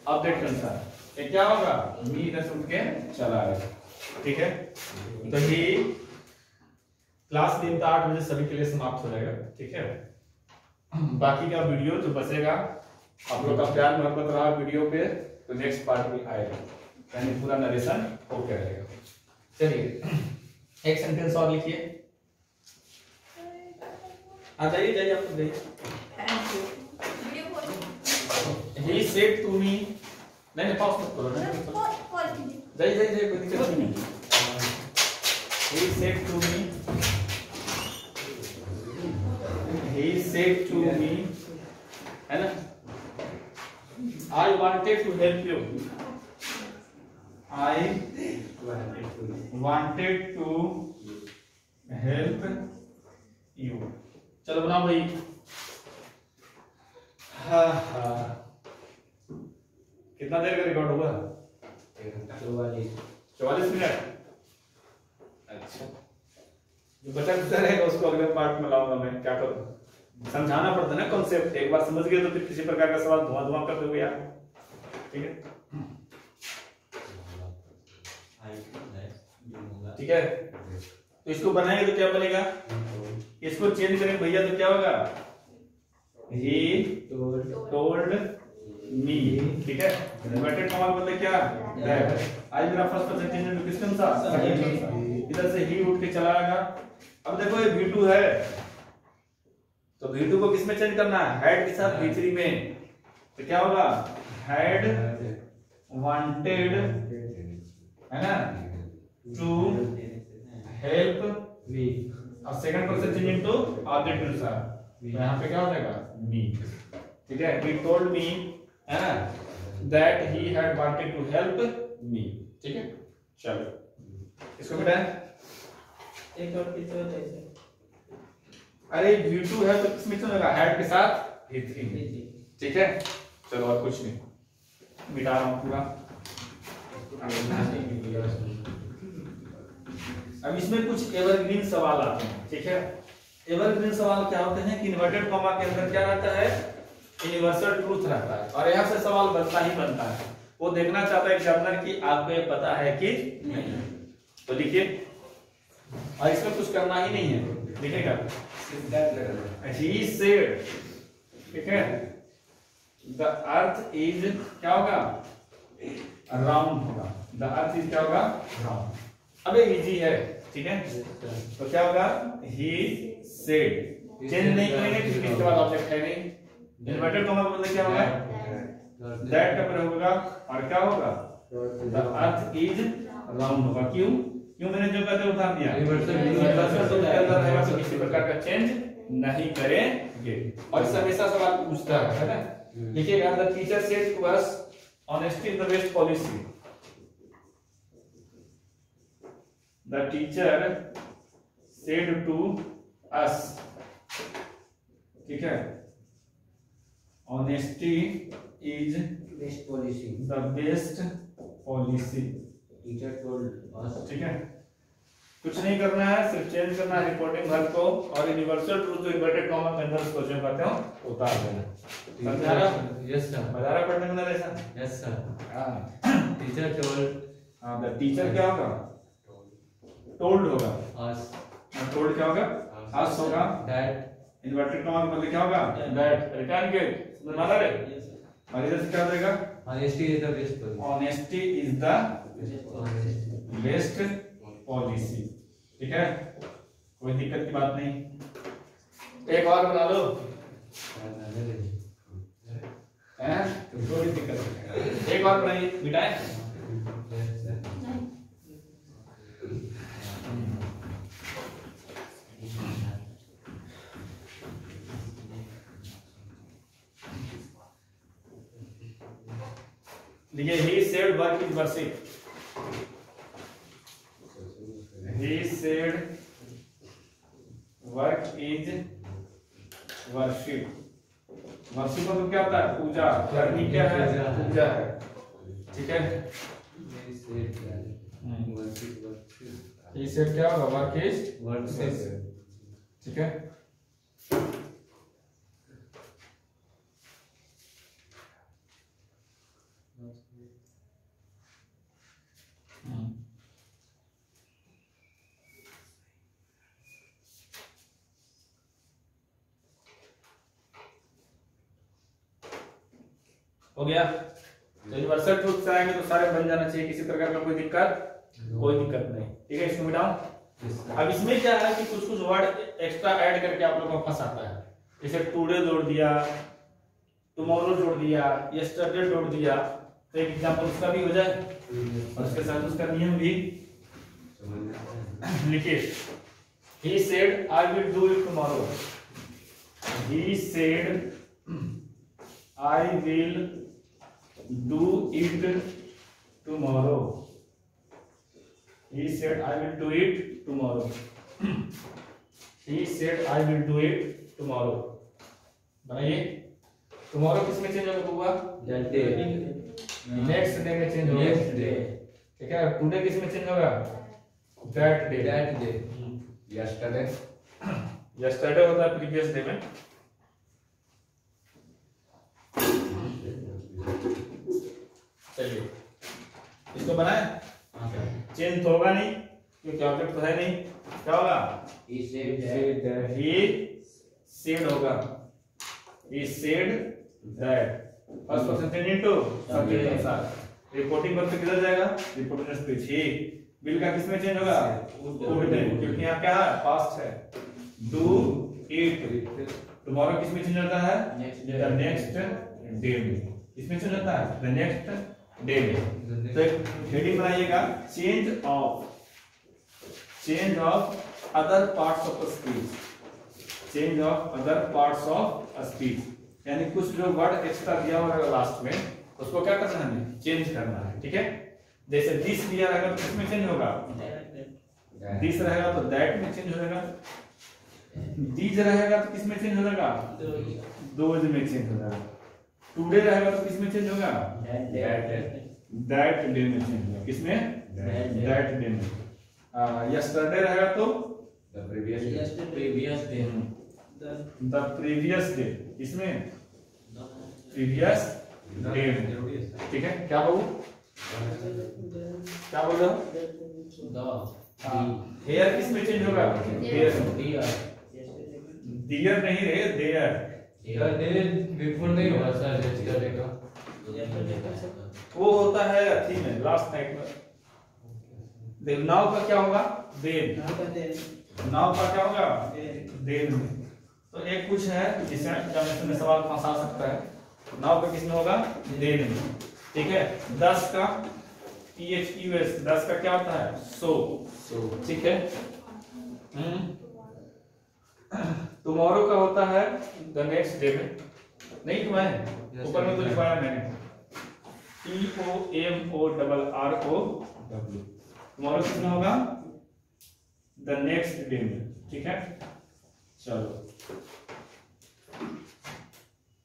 object के अनुसार, ये क्या होगा? मी इधर से उठ के चला आएगा, ठीक है। तो ये क्लास 3 का 8 बजे सभी के लिए समाप्त हो जाएगा, ठीक है। बाकी का वीडियो जो बचेगा, आप लोग का प्यार मोहब्बत रहा वीडियो पे, तो नेक्स्ट पार्ट में आएगा, यानी पूरा नरेशन होके रहेगा। चलिए एक सेंटेंस और लिखिए। आ जाइए जाइए, आप लोग जाइए। He said to me, नहीं पॉज मत करो, नहीं जाइए जाइए जाइए, कोई दिक्कत नहीं। He said to me, he said to me, है ना, I wanted to help you, I wanted to help you। चलो बनाओ भाई। कितना देर का रिकॉर्ड हुआ? 44 मिनट। अच्छा, जो बचा कुछ रहेगा उसको अगले पार्ट में लाऊंगा मैं। क्या करूं, समझाना पड़ता है ना कॉन्सेप्ट। एक बार समझ गए तो फिर किसी प्रकार का सवाल धुआं धुआं कर दोगे यार, ठीक है। ठीक है, तो इसको बनाएंगे तो क्या बनेगा? इसको चेंज करें भैया तो क्या होगा? He told मी, ठीक है। इन्वर्टेड कॉमा का मतलब क्या, दैट। आज मेरा फर्स्ट पर्सन चेंज में किस कौन सा, इधर से ही उठ के चला आएगा। अब देखो ये V2 है, तो V2 को किस में चेंज करना है, हैड के साथ V3 में, तो क्या होगा, हैड वांटेड, है ना, टू हेल्प मी। और second person change into object अनुसार, यहाँ पे क्या हो जाएगा, मी, ठीक है। he told me, है ना, that he had wanted to help me, ठीक है। चलो इसको बेटा एक और किस हो जाए अरे V2 है तो किसमें चलेगा, हैड के साथ V3 में, ठीक है। चलो और कुछ नहीं, मिटा रहा हूं पूरा। अब इसमें कुछ एवरग्रीन सवाल आते हैं, ठीक है। एवरग्रीन सवाल क्या होते हैं कि इन्वर्टेड कॉमा के अंदर क्या रहता है, यूनिवर्सल ट्रूथ रहता है, और यहाँ से सवाल बनता ही बनता है। वो देखना चाहता है एग्जामिनर कि आपको ये पता है कि नहीं, तो लिखिए। और इसमें कुछ करना ही नहीं है, लिखेगा he said, ठीक है, the earth is क्या होगा, राउंड होगा, the earth is क्या होगा, राउंड। अब ये इजी है, ठीक है, तो क्या होगा, he said, चेंज नहीं करेंगे क्योंकि इसके बाद ऑब्जेक्ट है नहीं। इन्वर्टेड कॉमा का मतलब क्या होगा, दैट का प्रयोग होगा, और क्या होगा, the earth is राउंड होगा। क्यों, क्यों मैंने जो कहते उदाहरण दिया, यूनिवर्सल तो के अंदर रहेगा तो किसी प्रकार का चेंज नहीं करेंगे। और इस हमेशा सवाल पूछता है ना, लिखिएगा, the teacher said to us honesty is the best policy. The teacher said to us, ठीक है, honesty is best policy. The best policy, teacher told us, ठीक है। कुछ नहीं करना है, सिर्फ चेंज करना है रिपोर्टिंग वर्ब को, और यूनिवर्सल ट्रूथ जो इन्वर्टेड कॉमा के अंदर उसको जो कहते हो उतार देना। समझा रहा, यस सर, बता रहा पढ़ने में ऐसा, यस सर। हां, टीचर टोल्ड, हां, द टीचर क्या होगा, टोल्ड होगा, अस, टोल्ड क्या होगा, अस होगा, दैट, इन्वर्टेड कॉमा का मतलब क्या होगा, दैट। रिटर्न के समझ रे, और इधर से क्या देगा, honesty is the best policy. Honesty is the best policy, ठीक है, कोई दिक्कत की बात नहीं। एक और बना लो, हैं, कोई दिक्कत नहीं, एक और बनाइए, मिटाए। देखिए, he said work is worship, he said work is worship। Worship मतलब क्या होता है, पूजा करनी, क्या है, पूजा है, ठीक है। he said क्या होगा, work is worship, ठीक है। हो गया, तो यूनिवर्सल ट्रूथ से आएंगे तो सारे बन जाना चाहिए, किसी प्रकार का कोई दिक्कत नहीं, ठीक है। इसको मिटाओ। अब इसमें क्या है कि कुछ कुछ वर्ड एक्स्ट्रा ऐड करके आप लोगों को फंसाता है, जैसे टुडे जोड़ दिया, टुमारो जोड़ दिया, यस्टरडे जोड़ दिया, तो एक एग्जांपल उसका भी हो जाए और उसके साथ उसका नियम भी लिखिए। he said I will do it tomorrow, he said I will do it tomorrow, he said I will do it tomorrow, he said I will do it tomorrow। बनाइए, tomorrow किस में चेंज होगा, दैट डे, नेक्स्ट डे में change होगा, next day, ठीक है। Today किस में चेंज होगा, that day, that day, yesterday, yesterday होता है प्रीवियस डे में। चलिए इसको बनाए, चेंज तो होगा नहीं क्योंकि ऑब्जेक्ट तो है नहीं, क्या होगा, he said that, he said होगा, he said that, first person change into subject अनुसार। रिपोर्टिंग वर्ब किधर जाएगा? Reporting speech he. विल का किसमें चेंज होगा? वुड में, क्योंकि यहाँ क्या है? पास्ट है। Do it. टुमारो किसमें चेंज होता है? द नेक्स्ट डे में। इसमें चेंज होता है द नेक्स्ट डे में। तो एक हेडिंग बनाइएगा, change of other parts of speech. Change of other parts of speech, यानी कुछ जो वर्ड एक्स्ट्रा दिया हुआ है लास्ट में, उसको क्या करना है? हमें चेंज करना है। ठीक है, जैसे दिस दिया रहेगा तो किसमें चेंज होगा? दिस रहेगा तो दैट में चेंज हो जाएगा। दीज रहेगा तो किसमें चेंज हो जाएगा? दोज में चेंज हो जाएगा। टुडे रहेगा तो किसमें चेंज होगा? दैट डे में चेंज होगा। किसमें? दैट डे में। यस्टरडे रहेगा तो the previous day. The previous day. इसमें प्रीवियस डे में। ठीक है, क्या बोलूं? क्या बोल रहा हूं? हेयर किसमें चेंज होगा? डियर नहीं रे, देयर। बिल्कुल नहीं होगा सर, यस्टरडे का वो होता है अथी में, लास्ट नाइट में। देव नाउ का क्या होगा? देन। नाउ का क्या होगा? देन में। तो एक कुछ है जिसमें एग्जामिनेशन में सवाल फंसा सकता है। नाउ का किसमें होगा? देन में। ठीक है, 10 का THUS, 10 का क्या होता है? सो। ठीक है, टुमारो का होता है द नेक्स्ट डे में। नहीं तुम्हें ऊपर में तो लिखवाया मैंने, TOMORRO। टुमारो किसमें होगा? द नेक्स्ट डे में। ठीक है, चलो।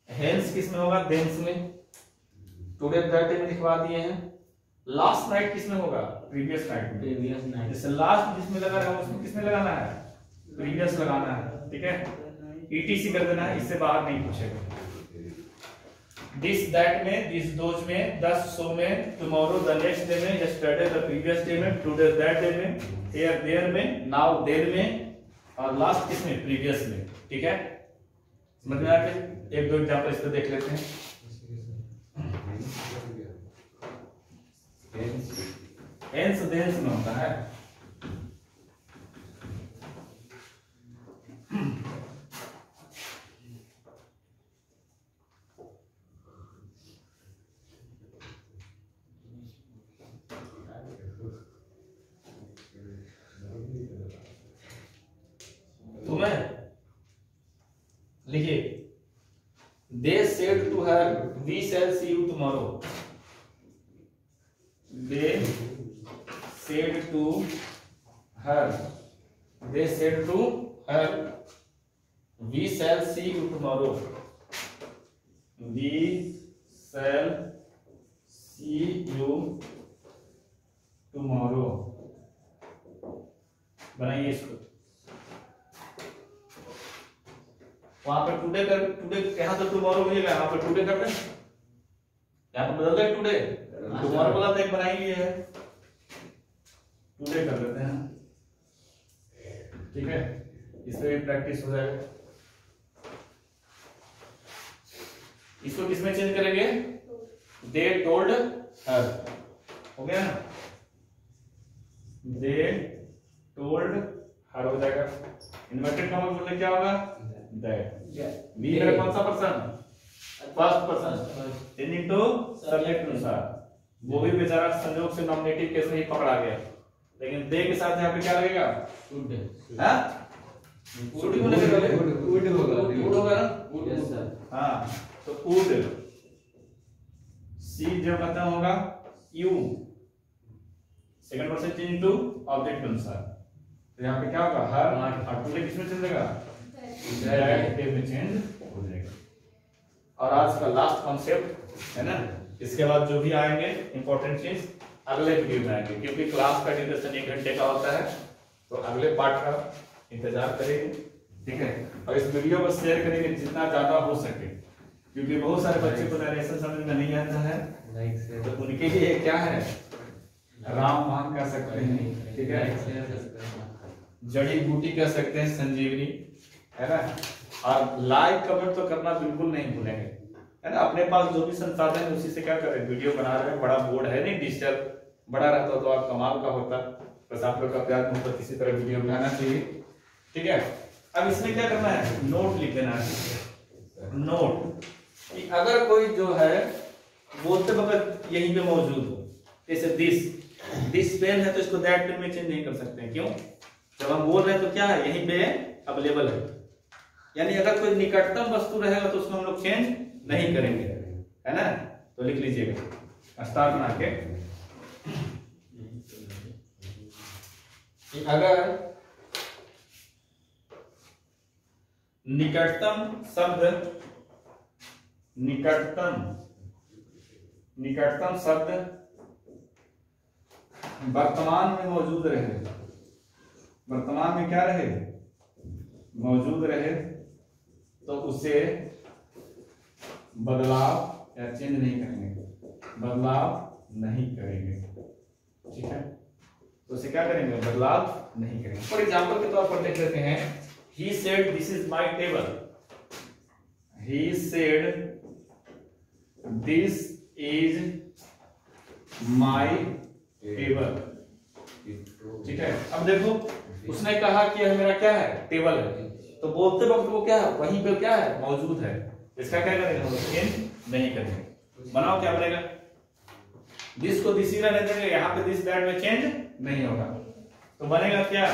हेंस किसमें होगा? देंस में। टुडे दैट डे में लिखवा दिए हैं। लास्ट नाइट किसमें होगा? प्रीवियस नाइट में। जैसे लास्ट जिसमें लगा रहा है उसमें किसमें लगाना है? प्रीवियस लगाना है। ठीक है, ETC कर देना है, इससे बाहर नहीं पूछेगा। दिस दैट में, दिस दोज में, दस सो में, टुमारो द नेक्स्ट डे में, यस्टरडे द प्रीवियस डे में, टुडे दैट डे में, हियर देयर में, नाउ देयर में, और लास्ट किसमें? प्रीवियस में। ठीक है, समझ में आ गया? एक दो एग्जांपल इस पे देख लेते हैं। हेंस देंस में होता है। तुम्हें लिखिए, they said to her we shall see you tomorrow. They said to her, they said to her, we shall see you tomorrow, we shall see you tomorrow। बनाइए इसको। वहां पर टुडे कर, टुडे यहां तो टुमारो मिलेगा, यहां पर टुडे कर दे, यहां पर बदल दे टुडे, टुमारो वाला तो एक बना ही लिया है, टुडे कर लेते हैं। ठीक है, इससे भी प्रैक्टिस हो जाएगा। इसको किसमें चेंज करेंगे? दे टोल्ड हर, हो गया ना? दे टोल्ड हर हो जाएगा। इन्वर्टेड कॉमा बोलने क्या होगा? दैट। वी है कौन सा person? First person, changing to subject अनुसार। वो भी बेचारा संयोग से नॉमिनेटिव केस में ही पकड़ा गया, लेकिन दे के साथ यहाँ पे क्या लगेगा? शुड। हाँ, शुड ही बोलेगा, वुड होगा, वुड होगा ना? Yes sir. हाँ, तो वुड। सी जब खत्म होगा you, second person change to object अनुसार। तो यहाँ पे क्या होगा? हर। और टुडे किसमें चलेगा? दैट डे में चेंज हो जाएगा। और आज का लास्ट कॉन्सेप्ट है ना, इसके बाद जो भी आएंगे इंपॉर्टेंट चीज अगले वीडियो में आएंगे, क्योंकि क्लास का ड्यूरेशन 1 घंटे का होता है, तो अगले पार्ट का इंतजार करेंगे। ठीक है, और इस वीडियो को शेयर करेंगे जितना ज्यादा हो सके, क्योंकि बहुत सारे बच्चे को नरेशन समझ में नहीं आता है, तो उनके लिए क्या है? रामबाण कह सकते हैं। ठीक है, जड़ी बूटी कह सकते हैं, संजीवनी, है ना? और लाइक कमेंट तो करना बिल्कुल नहीं भूलेंगे। है ना। अपने पास जो भी संसाधन है उसी से क्या कर रहे हैं, वीडियो बना रहे हैं। बड़ा बोर्ड है नहीं, डिजिटल बड़ा रहता तो आप कमाल का होता। बस आप लोग का प्यार मोहब्बत इसी तरह वीडियो बनाना चाहिए, ठीक है। अब इसमें क्या करना है, नोट लिख देना है। नोट कि अगर कोई जो है बोलते वक्त यहीं पे मौजूद हो, जैसे दिस पेन है तो इसको दैट पेन में चेंज नहीं कर सकते हैं। क्यों? जब हम बोल रहे हैं तो क्या है, यहीं पे अवेलेबल है। यानी अगर कोई निकटतम वस्तु रहेगा तो उसको हम लोग चेंज नहीं करेंगे, है ना। तो लिख लीजिएगा स्टार बना के कि अगर निकटतम शब्द वर्तमान में मौजूद रहे, वर्तमान में क्या रहे, मौजूद रहे, तो उसे बदलाव या चेंज नहीं करेंगे, बदलाव नहीं करेंगे, ठीक है। तो उसे क्या करेंगे, बदलाव नहीं करेंगे। फॉर एग्जांपल के तौर पर देख लेते हैं, he said this is my table, he said this is my table, ठीक है। अब देखो उसने कहा कि यह मेरा क्या है, टेबल है, तो बोलते वक्त वो क्या है, वहीं पे क्या है, मौजूद है। इसका क्या करेंगे हम लोग, चेंज नहीं करेंगे। बनाओ क्या बनेगा, दिस को दिस ही रहने देंगे, यहाँ पे दिस दैट में चेंज नहीं होगा, तो बनेगा क्या,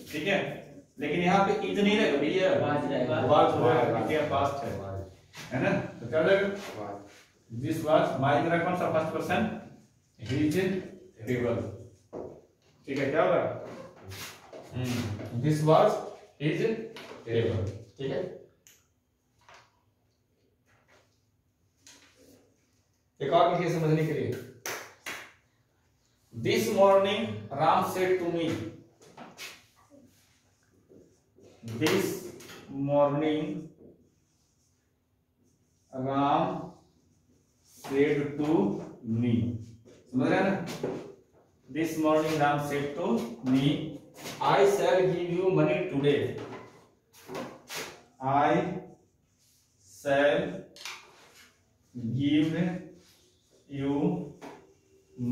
ठीक है। लेकिन यहाँ पे इज नहीं रहेगा भैया, पास्ट है ना। तो क्या रहेगा, दिस वाज माय, मेरा कौन सा फर्स्ट पर्सन, हिज टेबल, ठीक है। क्या होगा, दिस वाज हिज टेबल, ठीक है। एक और लिखिए समझने के लिए, this morning Ram said to me, this morning Ram said to me, समझ रहे हैं ना। This morning Ram said to me, I shall give you money today, I shall give you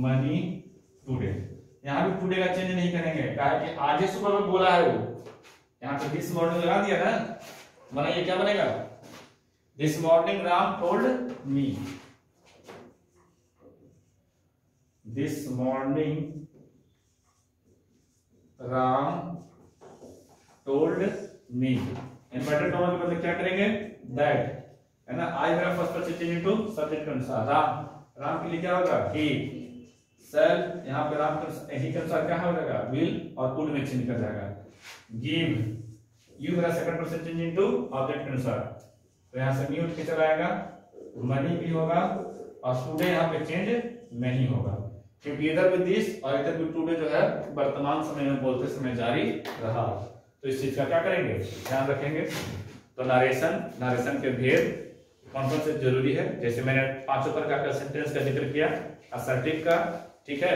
money today. यहां भी टुडे का चेंज नहीं करेंगे, कहा कि आज ही सुबह में बोला है वो, यहां पे दिस मॉर्निंग लगा दिया ना, बनाइए क्या बनेगा, this morning Ram told me, this morning Ram told me. Inverted comma के बदले क्या करेंगे, दैट, है ना। आई मेरा first person change into subject के अनुसार, राम के लिए क्या होगा, ही, शैल, यहाँ पे राम के ही के अनुसार क्या हो जाएगा, विल, और वुड में चेंज कर जाएगा। गिव, यू मेरा second person change into object के अनुसार, तो यहाँ से म्यूट के चला आएगा, मनी भी होगा, और टुडे यहाँ पे चेंज नहीं होगा, क्योंकि इधर भी दिस और इधर भी टुडे जो है वर्तमान समय में बोलते समय जारी रहा। तो इस चीज का क्या करेंगे, ध्यान रखेंगे। तो नारेशन के भेद कौन कौन से जरूरी है, जैसे मैंने 5 प्रकार का सेंटेंस का जिक्र किया, असर्टिव का, ठीक है।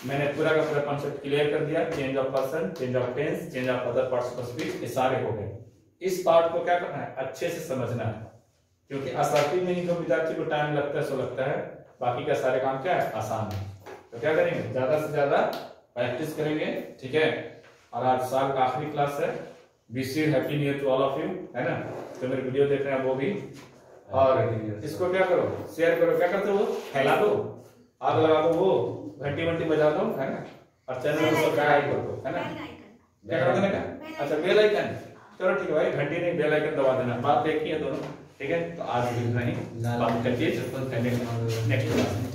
मैंने पूरा का पूरा कॉन्सेप्ट क्लियर कर दिया, change of person, change of tense, change of other parts of speech, ये सारे हो गए। इस पार्ट को क्या करना है, अच्छे से समझना है, क्योंकि असर्टिव में ही जो विद्यार्थी को टाइम लगता है सो लगता है, बाकी का सारे काम क्या है, आसान है। तो क्या करेंगे, ज्यादा से ज्यादा प्रैक्टिस करेंगे, ठीक है। और आज साल का आखिरी क्लास है, wish you happy new year to all of you, है ना। तो मेरे वीडियो देख रहे हैं वो भी, और इसको क्या करो, शेयर करो, क्या करते हो, फैला दो, आग लगा दो, वो घंटी वंटी बजा दो, है ना। और चैनल को सब्सक्राइब कर दो, है ना। क्या कर देने का, अच्छा बेल आइकन, चलो ठीक है भाई, घंटी नहीं बेल आइकन दबा देना, बात देखी है दोनों, ठीक है। तो आज भी नहीं, बात करके नेक्स्ट क्लास